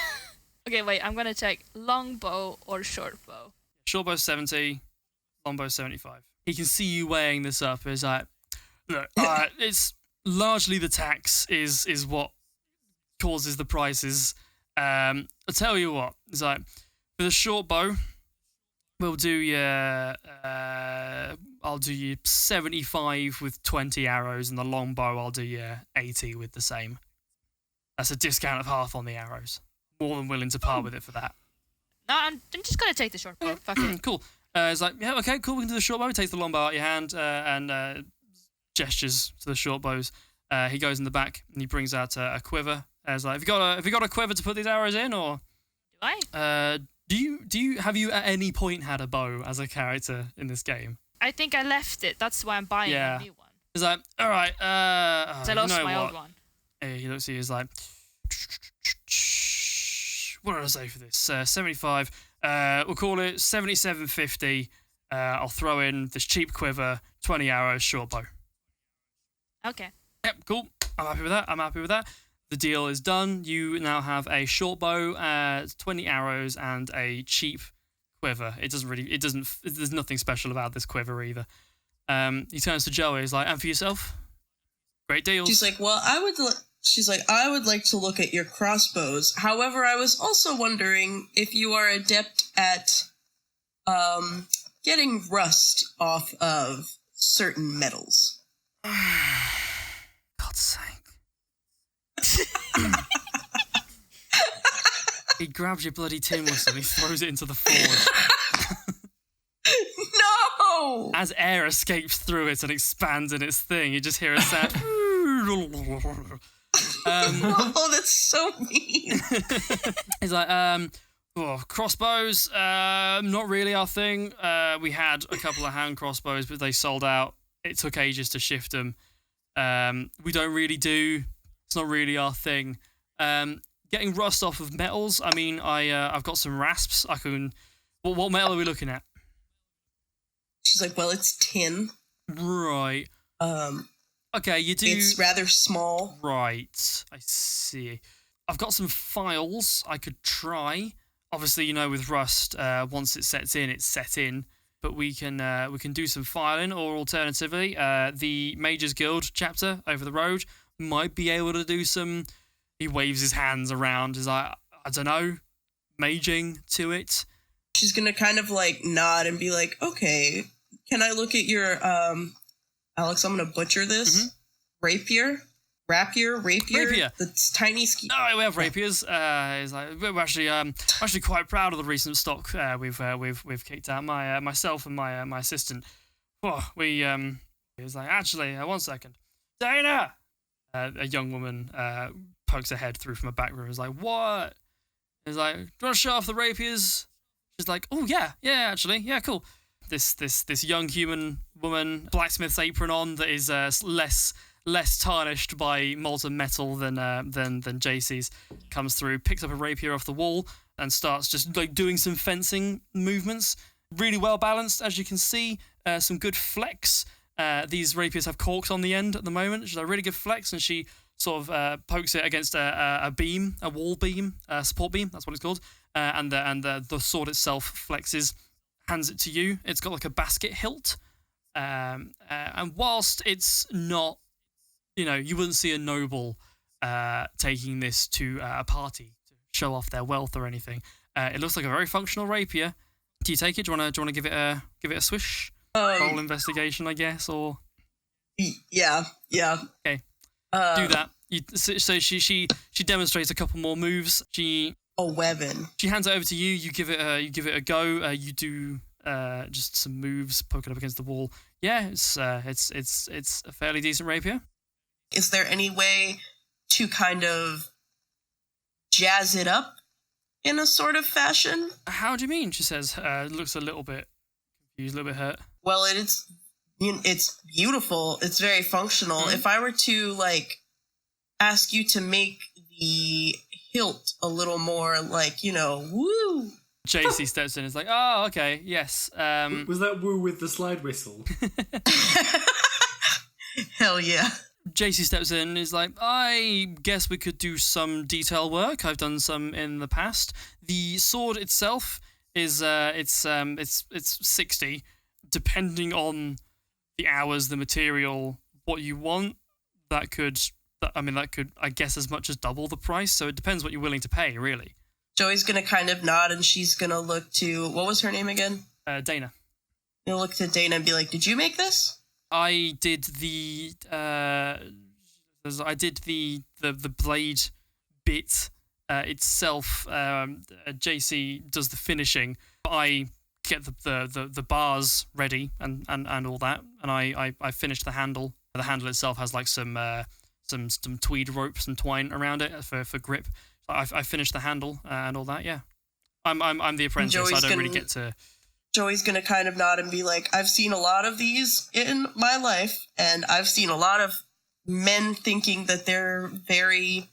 Okay, wait. I'm gonna check long bow or short bow. Short bow 70, long bow 75. He can see you weighing this up. He's like, look, it's largely the tax is what causes the prices. I'll tell you what. It's like for the short bow, we'll do you. I'll do you 75 with 20 arrows, and the long bow I'll do you 80 with the same. That's a discount of half on the arrows. More than willing to part with it for that. No, I'm just gonna take the short bow. Fuck it. Cool. It's like, yeah, okay, cool. We can do the short bow. He takes the long bow out of your hand and gestures to the short bows. He goes in the back and he brings out a quiver. It's like, have you got a quiver to put these arrows in, or Do I? Have you at any point had a bow as a character in this game? I think I left it. That's why I'm buying a new one. He's like, all right. 'Cause I lost you know my what? old one. He looks at you. He's like, what did I say for this? 75. We'll call it 77.50. I'll throw in this cheap quiver, 20 arrows, short bow. Okay. Yep, cool. I'm happy with that. The deal is done. You now have a short bow, 20 arrows, and a cheap quiver. There's nothing special about this quiver either. He turns to Joey. He's like, and for yourself? Great deals. She's like, well, I would like to look at your crossbows. However, I was also wondering if you are adept at getting rust off of certain metals. God's sake. He grabs your bloody tin whistle and he throws it into the forge. No! As air escapes through it and expands in its thing, you just hear a sound. Oh, that's so mean. He's like, crossbows, not really our thing. We had a couple of hand crossbows, but they sold out. It took ages to shift them. We don't really do. It's not really our thing. Getting rust off of metals. I mean, I've got some rasps. I can What metal are we looking at? She's like, well, it's tin. Right. Okay, you do. It's rather small. Right. I see. I've got some files I could try. Obviously, with Rust, once it sets in, it's set in. But we can do some filing, or alternatively, the Mages Guild chapter over the road might be able to do some. He waves his hands around. He's like, I don't know, maging to it. She's gonna kind of like nod and be like, okay, can I look at your Alex, I'm gonna butcher this. Mm-hmm. Rapier. Rapier. The tiny ski. Oh, we have rapiers. He's like, we're actually quite proud of the recent stock we've kicked out. Myself and my assistant. Oh, he was like, actually, one second, Dana. A young woman pokes her head through from a back room. Is like, what? He's like, do you want to show off the rapiers? She's like, oh yeah, actually, yeah, cool. This young human woman, blacksmith's apron on, that is less tarnished by molten metal than JC's, comes through, picks up a rapier off the wall, and starts just like doing some fencing movements. Really well balanced, as you can see. Some good flex. These rapiers have corks on the end at the moment. She's a really good flex, and she sort of pokes it against a beam, a wall beam, a support beam. That's what it's called. And the sword itself flexes, hands it to you. It's got like a basket hilt. And whilst it's not, you wouldn't see a noble taking this to a party to show off their wealth or anything. It looks like a very functional rapier. Do you take it? Do you want to give it a swish? Roll investigation, I guess, or yeah. Okay, do that. So she demonstrates a couple more moves. A weapon. She hands it over to you. You give it a go. You do just some moves, poke it up against the wall. Yeah, it's a fairly decent rapier. Is there any way to kind of jazz it up in a sort of fashion? How do you mean? She says. Looks a little bit confused, a little bit hurt. Well, it's beautiful. It's very functional. Mm-hmm. If I were to like ask you to make the hilt a little more like, woo. JC steps in and is like, oh, okay, yes. Was that woo with the slide whistle? Hell yeah. JC steps in and is like, I guess we could do some detail work. I've done some in the past. The sword itself is it's 60, depending on the hours, the material, what you want. That could, I guess, as much as double the price. So it depends what you're willing to pay, really. Joey's gonna kind of nod, and she's gonna look to, what was her name again? Dana. You'll look to Dana and be like, did you make this? I did the blade bit itself. JC does the finishing. I get the bars ready and all that, and I finish the handle. The handle itself has like some tweed rope, some twine around it for grip. I finished the handle and all that. Yeah, I'm the apprentice. So I don't really get to. Joey's gonna kind of nod and be like, I've seen a lot of these in my life, and I've seen a lot of men thinking that they're very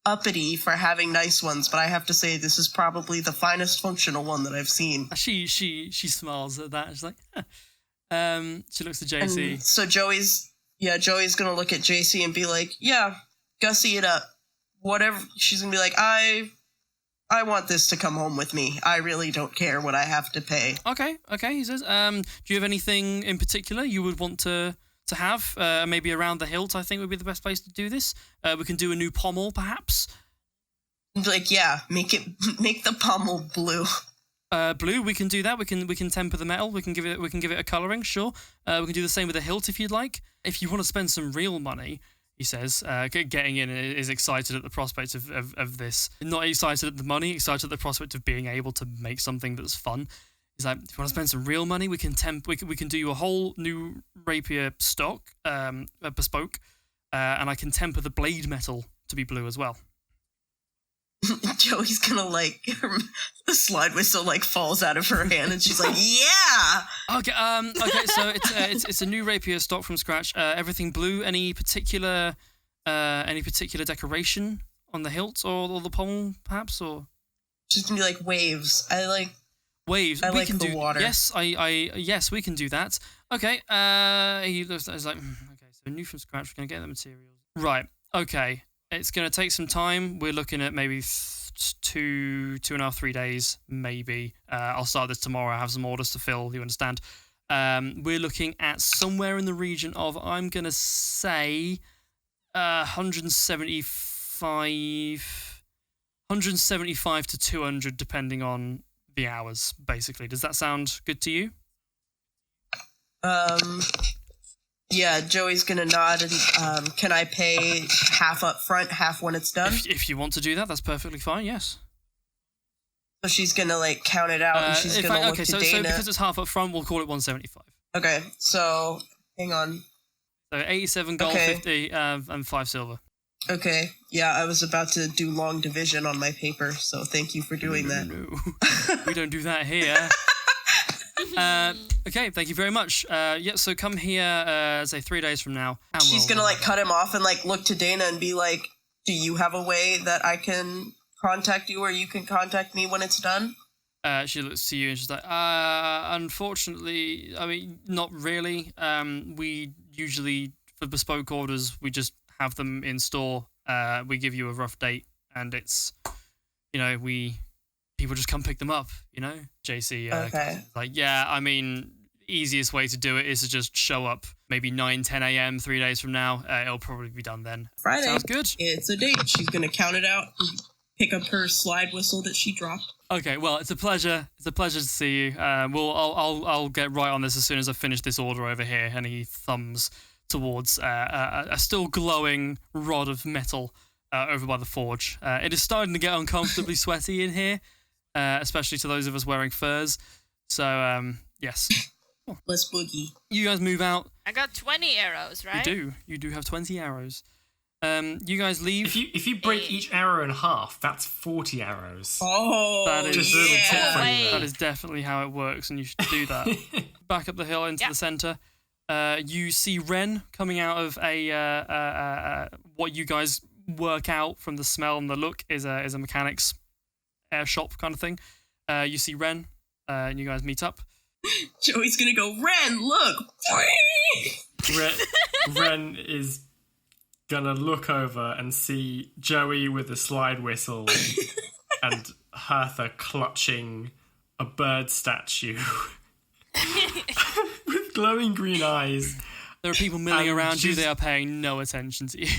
uppity for having nice ones, but I have to say this is probably the finest functional one that I've seen. She smiles at that. She's like, she looks at JC. And so Joey's gonna look at JC and be like, yeah, gussy it up. Whatever. She's gonna be like, I want this to come home with me. I really don't care what I have to pay. Okay, he says. Do you have anything in particular you would want to have? Maybe around the hilt, I think would be the best place to do this. We can do a new pommel, perhaps. Like, yeah, make the pommel blue. Blue, we can do that. We can temper the metal. We can give it a colouring. Sure. We can do the same with the hilt if you'd like. If you want to spend some real money, he says, getting in is excited at the prospect of this. Not excited at the money, excited at the prospect of being able to make something that's fun. He's like, if you want to spend some real money, we can do you a whole new rapier stock, bespoke, and I can temper the blade metal to be blue as well. Joey's gonna the slide whistle falls out of her hand, and she's like, "Yeah." Okay. So it's a new rapier stock from scratch. Everything blue. Any particular decoration on the hilt or the pommel, perhaps, or? She's gonna be like waves. Waves. I we like can the do water. Yes, we can do that. Okay. He looks at it, he's like, okay, so new from scratch. We're gonna get the materials. Right. Okay. It's gonna take some time. We're looking at maybe 2.5, 3 days, maybe. I'll start this tomorrow. I have some orders to fill. You understand? We're looking at somewhere in the region of, I'm gonna say, 175 to 200, depending on the hours, basically. Does that sound good to you? Yeah, Joey's gonna nod and can I pay half up front, half when it's done? If you want to do that, that's perfectly fine, yes. So she's gonna like count it out and she's gonna look to so Dana. because it's half up front, we'll call it 175. Okay, so hang on. So 87 gold, Okay. 50, and 5 silver. Okay, yeah, I was about to do long division on my paper, so thank you for doing that. No, we don't do that here. Okay, thank you very much. Yeah, so come here, say 3 days from now. And She's we'll, gonna like cut him off and like look to Dana and be like, "Do you have a way that I can contact you, or you can contact me when it's done?" She looks to you and she's like, unfortunately, I mean, not really. We usually, for bespoke orders, we just have them in store. We give you a rough date, and it's, people just come pick them up, JC, Okay. like, yeah, I mean, easiest way to do it is to just show up maybe 9, 10 a.m. 3 days from now. It'll probably be done then. Friday. Sounds good. It's a date. She's gonna count it out and pick up her slide whistle that she dropped. Okay, well, it's a pleasure. It's a pleasure to see you. I'll get right on this as soon as I finish this order over here. And he thumbs towards a still glowing rod of metal over by the forge. It is starting to get uncomfortably sweaty in here, especially to those of us wearing furs. So, yes. Let's boogie. You guys move out. I got 20 arrows, right? You do have 20 arrows. You guys leave. If you break each arrow in half, that's 40 arrows. Oh, That is- Just a little tip yeah. from you Wait. there. That is definitely how it works, and you should do that. Back up the hill into Yep. the centre. You see Wren coming out of a what you guys work out from the smell and the look is a mechanic's air shop kind of thing. You see Wren, and you guys meet up. Joey's gonna go, Wren, look! Wren is gonna look over and see Joey with a slide whistle and Hertha clutching a bird statue with glowing green eyes. There are people milling around you. she's- They are paying no attention to you.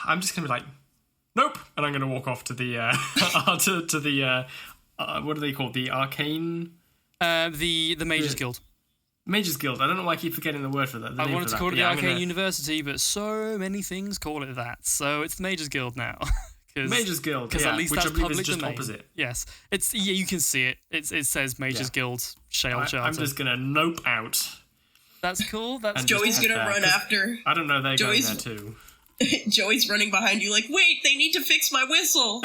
I'm just gonna be like, nope, and I'm gonna walk off to the to the what are they called? The arcane The Mages Guild. Mages Guild. I don't know why I keep forgetting the word for that. I wanted to call it the Arcane University, but so many things call it that. So it's the Mages Guild now. Mages Guild, Because at least which that's I believe public is just domain. opposite. Yes, you can see it. It says Mages Guild Shale Charter. I'm just gonna nope out. That's cool. That's And Joey's just gonna head there, run 'cause after. I don't know, they're Joey's- going there too. Joey's running behind you like, wait, they need to fix my whistle.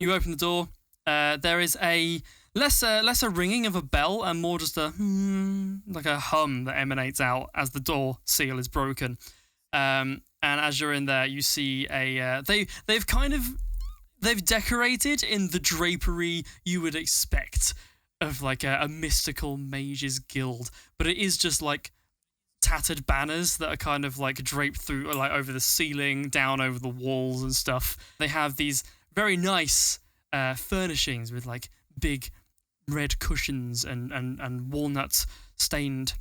You open the door. There is a less a ringing of a bell and more just a like a hum that emanates out as the door seal is broken. And as you're in there, you see they've decorated in the drapery you would expect of like a mystical mages guild, but it is just like tattered banners that are kind of like draped through like over the ceiling, down over the walls and stuff. They have these very nice furnishings with like big red cushions and walnut stained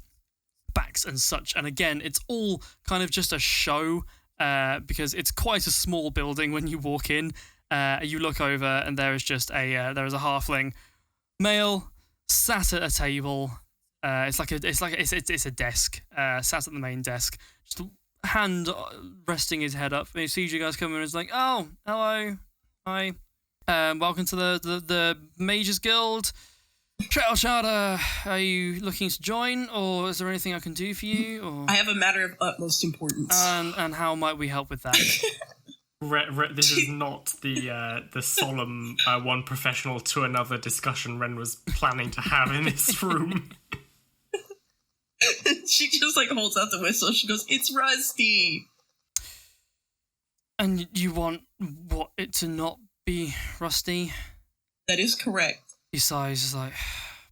backs and such. And again, it's all kind of just a show because it's quite a small building when you walk in. You look over and there is just there is a halfling male sat at a table. It's a desk, sat at the main desk, just a hand resting his head up. And he sees you guys coming and is like, "Oh, hello, hi, welcome to the Mages Guild. Trail Charter, are you looking to join, or is there anything I can do for you? Or I have a matter of utmost importance. and how might we help with that?" This is not the solemn one professional to another discussion Wren was planning to have in this room. She just like holds out the whistle. She goes, "It's rusty." And you want it to not be rusty? That is correct. He sighs, he's like,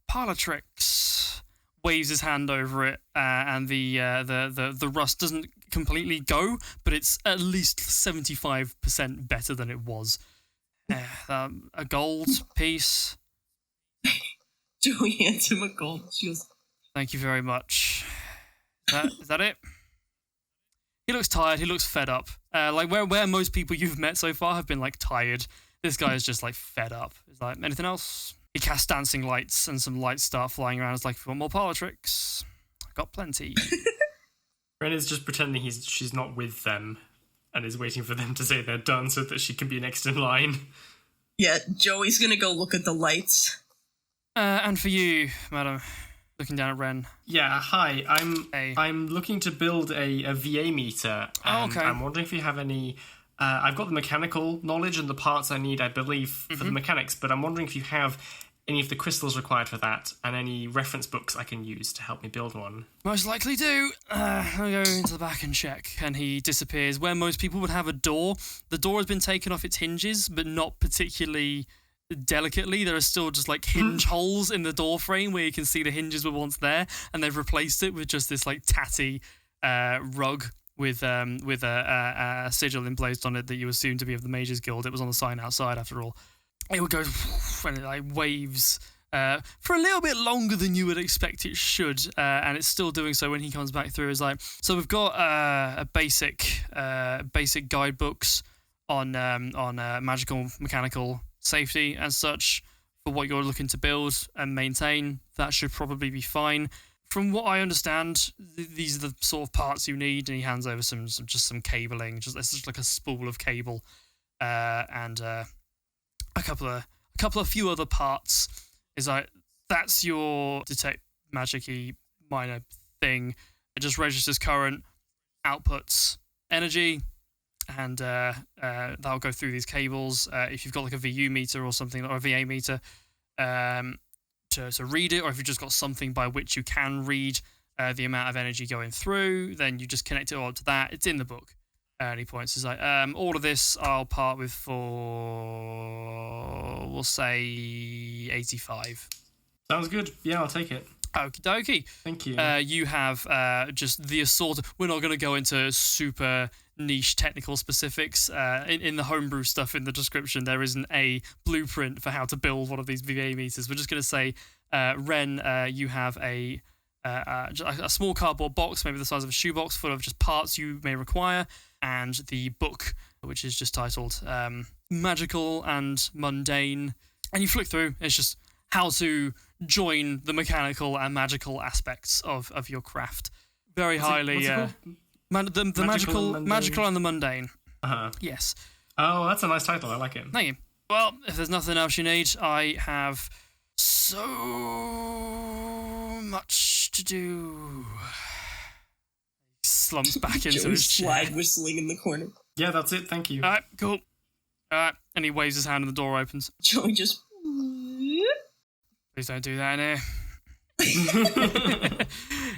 parlor tricks. Waves his hand over it, and the rust doesn't completely go, but it's at least 75% better than it was. A gold piece. Joey hands him a gold. She goes, Thank you very much. Is that it? He looks tired. He looks fed up. Like where most people you've met so far have been like tired. This guy is just like fed up. He's like, anything else? He casts dancing lights and some lights start flying around. It's like, if you want more parlor tricks, I've got plenty. Wren is just pretending she's not with them and is waiting for them to say they're done so that she can be next in line. yeah, Joey's gonna go look at the lights. And for you, madam, looking down at Wren. Yeah, hi. Hey. I'm looking to build a VA meter. And okay. I'm wondering if you have any... I've got the mechanical knowledge and the parts I need, I believe, for the mechanics, but I'm wondering if you have any of the crystals required for that and any reference books I can use to help me build one. Most likely do. I'll go into the back and check. And he disappears. Where most people would have a door, the door has been taken off its hinges, but not particularly delicately. There are still just like hinge holes in the door frame where you can see the hinges were once there, and they've replaced it with just this like tatty rug with a sigil emblazed on it that you assume to be of the Mages Guild. It was on the sign outside, after all. It would go and it like waves for a little bit longer than you would expect it should, and it's still doing so when he comes back through. Is like, so we've got a basic guidebooks on magical mechanical safety and such for what you're looking to build and maintain. That should probably be fine. From what I understand, these are the sort of parts you need, and he hands over some cabling. It's just like a spool of cable, and a couple of few other parts. Is like, that's your detect magic-y minor thing. It just registers current, outputs energy, and that'll go through these cables. If you've got like a VU meter or something, or a VA meter, to read it, or if you've just got something by which you can read the amount of energy going through, then you just connect it all to that. It's in the book. And he points, he's like, all of this I'll part with for, we'll say, 85. Sounds good. Yeah, I'll take it. Okie dokie. Thank you. You have just the assorted... We're not going to go into super niche technical specifics. In the homebrew stuff in the description, there isn't a blueprint for how to build one of these VA meters. We're just going to say, Wren, you have a small cardboard box, maybe the size of a shoebox, full of just parts you may require, and the book, which is just titled Magical and Mundane. And you flick through, it's just how to join the mechanical and magical aspects of your craft. Very highly... the magical and the mundane. Uh-huh. Yes. Oh, that's a nice title. I like it. Thank you. Well, if there's nothing else you need, I have so much to do. He slumps back into his chair. Slide whistling in the corner. Yeah, that's it. Thank you. All right, cool. All right, and he waves his hand and the door opens. Joey just... Please don't do that in here.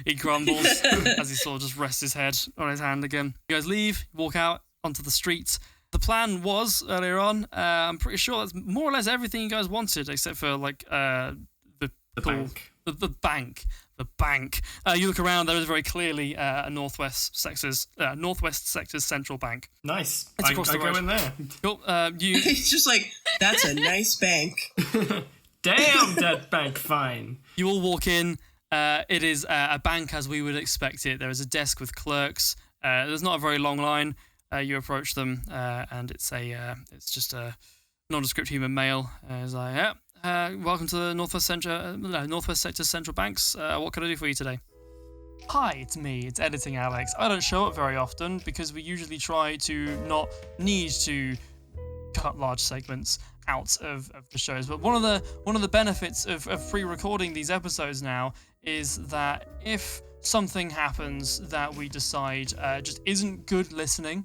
He grumbles as he sort of just rests his head on his hand again. You guys leave, walk out onto the street. The plan was earlier on, I'm pretty sure that's more or less everything you guys wanted, except for like the bank. The bank. The bank. You look around, there is very clearly a Northwest Sector's central bank. Nice. It's I across the go road. in there. Cool. It's just like, that's a nice bank. Damn, that bank fine. You all walk in. It is a bank as we would expect it. There is a desk with clerks. There's not a very long line. You approach them, and it's just a nondescript human male. He's like, welcome to the Northwest Sector Central Banks. What can I do for you today? Hi, it's me. It's Editing Alex. I don't show up very often because we usually try to not need to cut large segments out of the shows. But one of the benefits of pre-recording these episodes now is that if something happens that we decide just isn't good listening,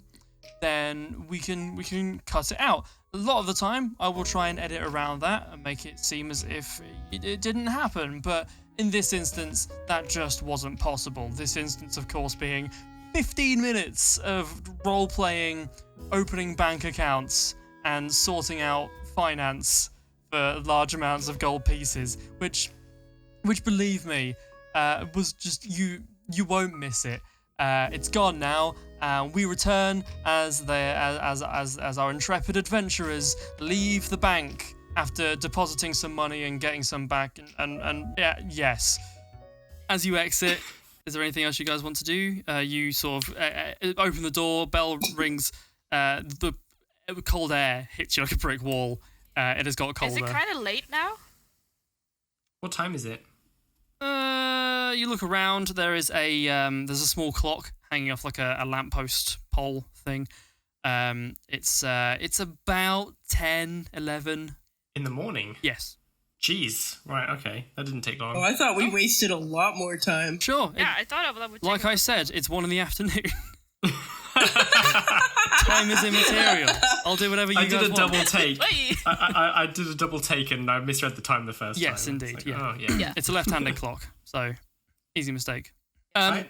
then we can cut it out. A lot of the time, I will try and edit around that and make it seem as if it didn't happen. But in this instance, that just wasn't possible. This instance, of course, being 15 minutes of role-playing, opening bank accounts, and sorting out finance for large amounts of gold pieces, which believe me, was just you won't miss it. It's gone now. We return as our intrepid adventurers leave the bank after depositing some money and getting some back. And yeah, yes. As you exit, is there anything else you guys want to do? You sort of open the door, bell rings, the cold air hits you like a brick wall. It has got colder. Is it kind of late now? What time is it? You look around. There's a small clock hanging off like a lamppost pole thing. It's about 10, 11. In the morning? Yes. Jeez. Right, okay. That didn't take long. Oh, I thought we wasted a lot more time. Sure. Yeah, I thought that would take Like I said, it's 1 PM. Time is immaterial. I'll do whatever you guys want. I did a double take. Wait. I did a double take and I misread the time the first time. Yes, indeed. Like, yeah. Oh, yeah. Yeah. It's a left-handed clock, so easy mistake. I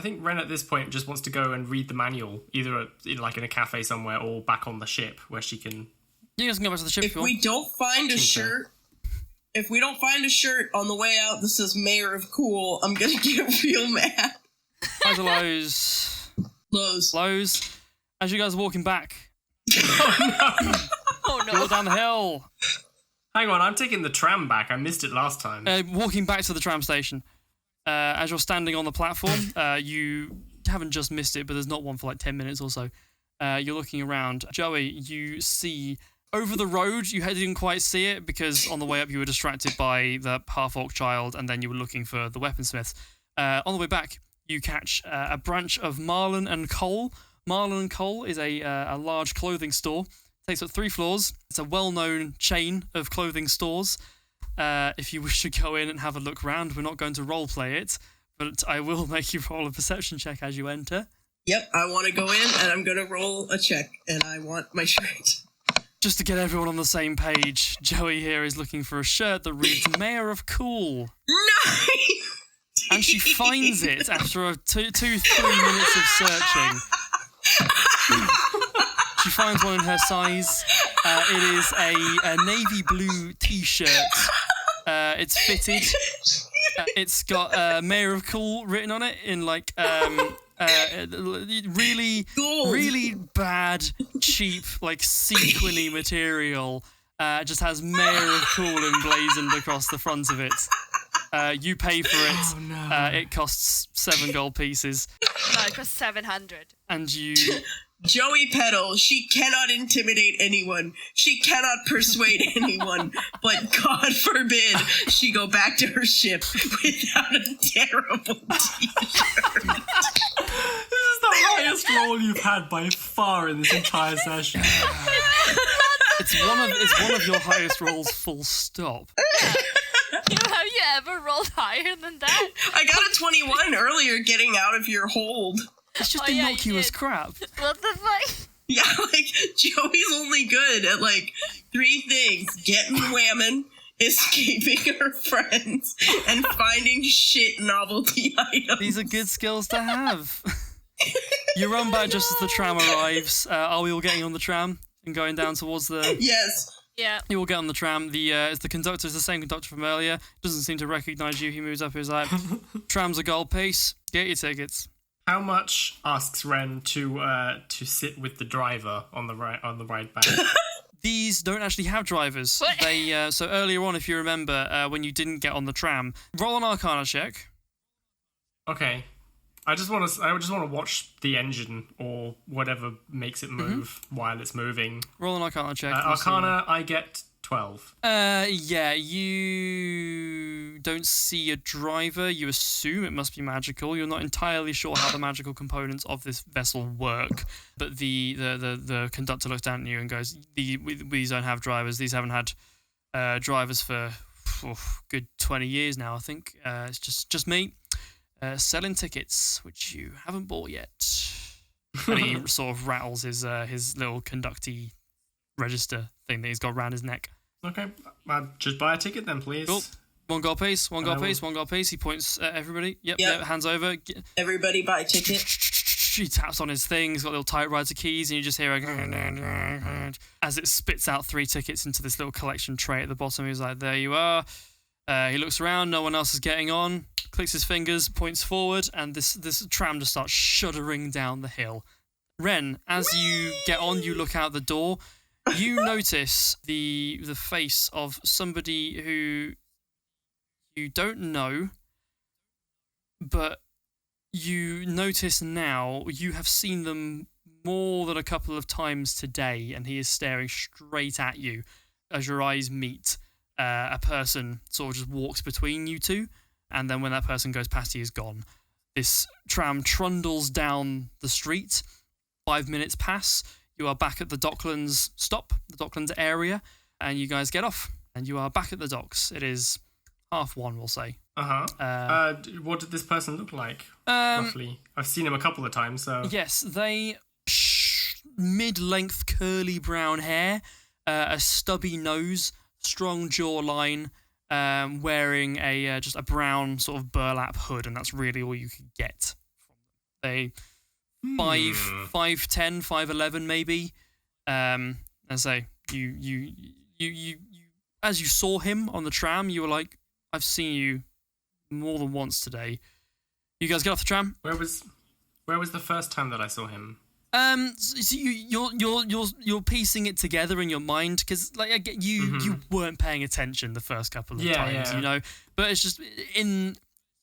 think Wren at this point just wants to go and read the manual, either like in a cafe somewhere or back on the ship where she can. You guys can go back to the ship If we don't find a shirt, on the way out that says Mayor of Cool, I'm gonna get real mad. Highs or lows? Lows. As you guys are walking back, Oh you no. walk down the hill. Hang on, I'm taking the tram back. I missed it last time. Walking back to the tram station. As you're standing on the platform, you haven't just missed it, but there's not one for like 10 minutes or so. You're looking around. Joey, you see over the road, you didn't quite see it because on the way up you were distracted by the half-orc child and then you were looking for the weaponsmiths. On the way back, you catch a branch of Marlin and Cole. Marlin and Cole is a large clothing store. It takes up 3 floors. It's a well-known chain of clothing stores. If you wish to go in and have a look round, we're not going to roleplay it, but I will make you roll a perception check as you enter. Yep, I want to go in and I'm gonna roll a check, and I want my shirt. Just to get everyone on the same page, Joey here is looking for a shirt that reads Mayor of Cool. Nice! And she finds it after 3 minutes of searching. She finds one in her size. It is a navy blue t-shirt. It's fitted. It's got Mayor of Cool written on it in like really bad, cheap, like sequiny material. It just has Mayor of Cool emblazoned across the front of it. You pay for it. Oh, no. It costs 7 gold pieces. No, it costs 700. And you... Joey Petal, she cannot intimidate anyone. She cannot persuade anyone. But God forbid she go back to her ship without a terrible t-shirt. This is the highest roll you've had by far in this entire session. It's one of your highest rolls, full stop. Have you ever rolled higher than that? I got a 21 earlier getting out of your hold. It's just Oh, yeah, you innocuous did. crap. What the fuck? Yeah, like, Joey's only good at, like, 3 things. Getting whammon, escaping her friends, and finding shit novelty items. These are good skills to have. You run back just as the tram arrives. Are we all getting on the tram and going down towards the... Yes. Yeah. You all get on the tram. The conductor is the same conductor from earlier. Doesn't seem to recognise you. He moves up. He's like, "Tram's a gold piece. Get your tickets." How much, asks Wren, to sit with the driver on the ride back? These don't actually have drivers. What? They so earlier on, if you remember, when you didn't get on the tram, roll an Arcana check. Okay. I just want to watch the engine or whatever makes it move while it's moving. Roll an Arcana check. Arcana, I get 12. Yeah, you don't see a driver. You assume it must be magical. You're not entirely sure how the magical components of this vessel work. But the conductor looks down at you and goes, "These don't have drivers. These haven't had drivers for good 20 years now, I think. It's just me selling tickets, which you haven't bought yet." And he sort of rattles his little conductee register thing that he's got around his neck. Okay, just buy a ticket then, please. Cool. 1 gold piece, 1 gold will- piece, 1 gold piece. He points at everybody. Yep, Yep. hands over. Everybody buy a ticket. he taps on his thing. He's got little typewriter keys, and you just hear as it spits out 3 tickets into this little collection tray at the bottom. He's like, there you are. He looks around, no one else is getting on, clicks his fingers, points forward, and this tram just starts shuddering down the hill. Wren, as you get on, you look out the door. You notice the face of somebody who you don't know, but you notice now you have seen them more than a couple of times today, and he is staring straight at you as your eyes meet. A person sort of just walks between you two, and then when that person goes past, he is gone. This tram trundles down the street. 5 minutes pass. You are back at the Docklands stop, the Docklands area, and you guys get off, and you are back at the docks. It is 1:30, we'll say. What did this person look like, roughly? I've seen him a couple of times, so... Yes, they... mid-length curly brown hair, a stubby nose, strong jawline, wearing just a brown sort of burlap hood, and that's really all you could get from them. They 5'10", 5'11", maybe. I say you as you saw him on the tram, you were like, I've seen you more than once today. You guys get off the tram. Where was the first time that I saw him? So you're piecing it together in your mind, because like I get you weren't paying attention the first couple of times, you know. But it's just in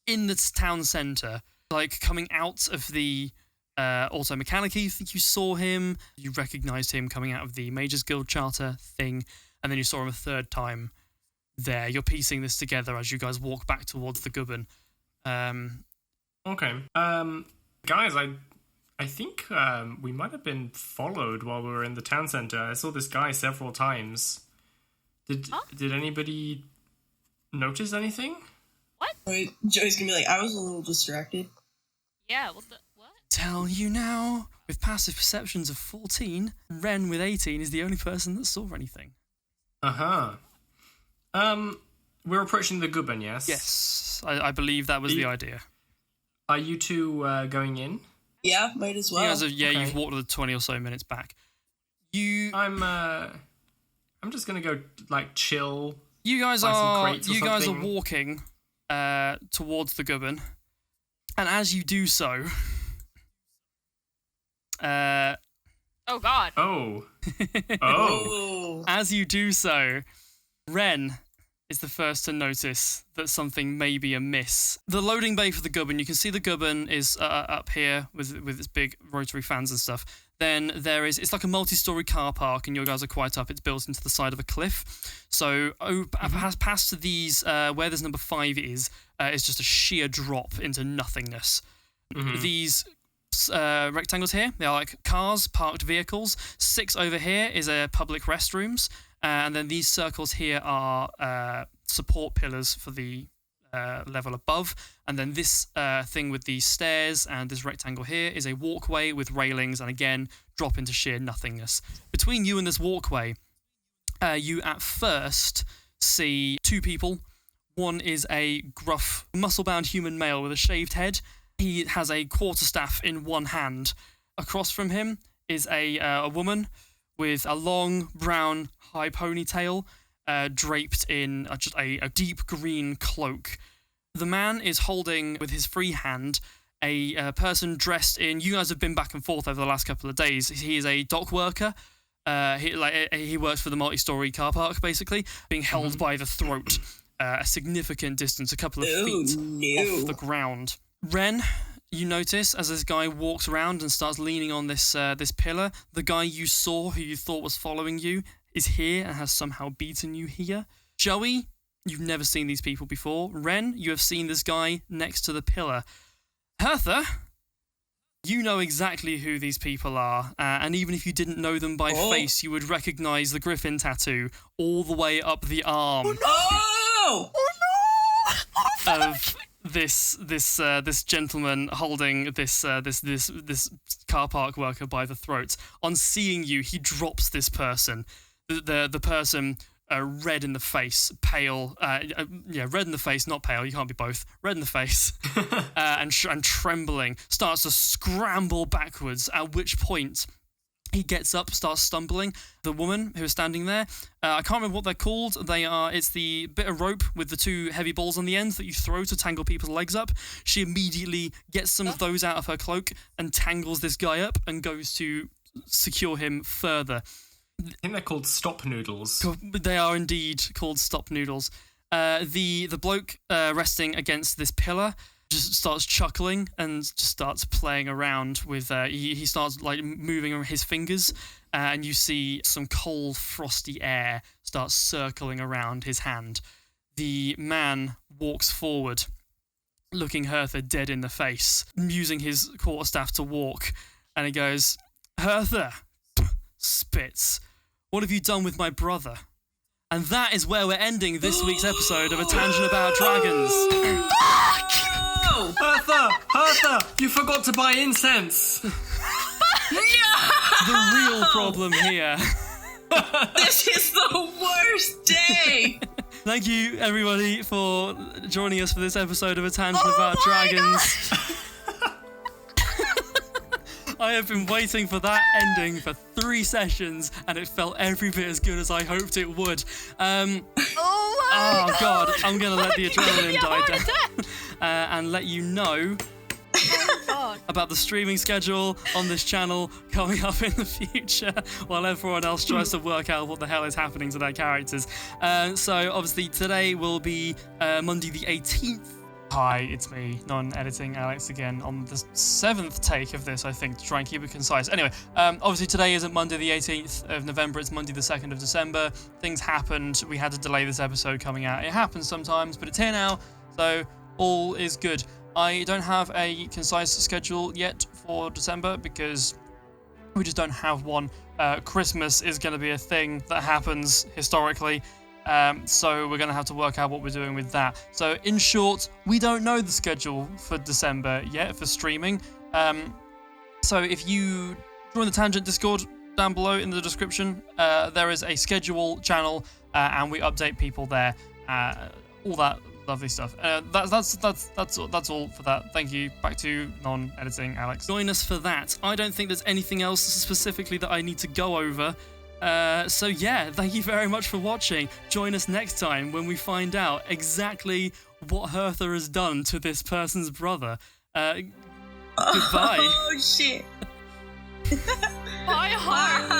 the town centre, like coming out of the auto mechanic, you think you saw him, you recognised him coming out of the Majors Guild Charter thing, and then you saw him a third time there. You're piecing this together as you guys walk back towards the gubbin. Okay. Guys, I think we might have been followed while we were in the town centre. I saw this guy several times. Did anybody notice anything? What? Wait, Joey's gonna be like, I was a little distracted. Yeah, what? Tell you now, with passive perceptions of 14, Wren with 18 is the only person that saw anything. Uh-huh. We're approaching the gubbin, yes? Yes, I believe that was the idea. Are you two going in? Yeah, might as well. You guys you've walked the 20 or so minutes back. I'm just gonna go like chill. You guys are walking towards the gubbin, and as you do so, Oh God. Oh. As you do so, Wren is the first to notice that something may be amiss. The loading bay for the gubbin, you can see the gubbin is up here with its big rotary fans and stuff. Then it's like a multi-story car park, and your guys are quite up. It's built into the side of a cliff. So past these, where there's number 5 is just a sheer drop into nothingness. These rectangles here, they are like cars, parked vehicles. 6 over here is public restrooms. And then these circles here are support pillars for the level above. And then this thing with the stairs and this rectangle here is a walkway with railings, and again, drop into sheer nothingness. Between you and this walkway, you at first see 2 people. One is a gruff, muscle-bound human male with a shaved head. He has a quarterstaff in one hand. Across from him is a woman with a long, brown, high ponytail, draped in just a deep green cloak. The man is holding, with his free hand, a person dressed in... You guys have been back and forth over the last couple of days. He is a dock worker. He works for the multi-story car park, basically, being held by the throat a significant distance, a couple of feet off the ground. Wren, you notice as this guy walks around and starts leaning on this pillar, the guy you saw who you thought was following you is here and has somehow beaten you here. Joey, you've never seen these people before. Wren, you have seen this guy next to the pillar. Hertha, you know exactly who these people are, and even if you didn't know them by face, you would recognise the griffin tattoo all the way up the arm. Oh no! Of this gentleman holding this car park worker by the throat. On seeing you, he drops this person. The person red in the face, pale, red in the face, not pale, you can't be both, red in the face, and trembling, starts to scramble backwards, at which point he gets up, starts stumbling. The woman who is standing there, I can't remember what they're called. It's the bit of rope with the two heavy balls on the end that you throw to tangle people's legs up. She immediately gets some of those out of her cloak and tangles this guy up and goes to secure him further. I think they're called stop noodles. They are indeed called stop noodles. The bloke resting against this pillar just starts chuckling and just starts playing around with he starts like moving his fingers, and you see some cold frosty air start circling around his hand. The man walks forward, looking Hertha dead in the face, using his quarterstaff to walk, and he goes, "Hertha," spits, "what have you done with my brother?" And that is where we're ending this week's episode of A Tangent About Dragons. Hertha, you forgot to buy incense. The real problem here. This is the worst day. Thank you, everybody, for joining us for this episode of A Tangent About Dragons. I have been waiting for that ending for 3 sessions, and it felt every bit as good as I hoped it would. Oh God, I'm going to let the adrenaline die down and let you know about the streaming schedule on this channel coming up in the future while everyone else tries to work out what the hell is happening to their characters. So obviously today will be Monday the 18th. Hi, it's me, non-editing Alex again on the 7th take of this, I think, to try and keep it concise. Anyway, obviously today isn't Monday the 18th of November, it's Monday the 2nd of December. Things happened, we had to delay this episode coming out. It happens sometimes, but it's here now, so all is good. I don't have a concise schedule yet for December because we just don't have one. Christmas is going to be a thing that happens historically. So we're going to have to work out what we're doing with that. So in short, we don't know the schedule for December yet for streaming. So if you join the Tangent Discord down below in the description, there is a schedule channel and we update people there. All that lovely stuff. That's all for that. Thank you. Back to non-editing Alex. Join us for that. I don't think there's anything else specifically that I need to go over. So yeah, thank you very much for watching. Join us next time when we find out exactly what Hertha has done to this person's brother. Goodbye. Oh shit. My heart.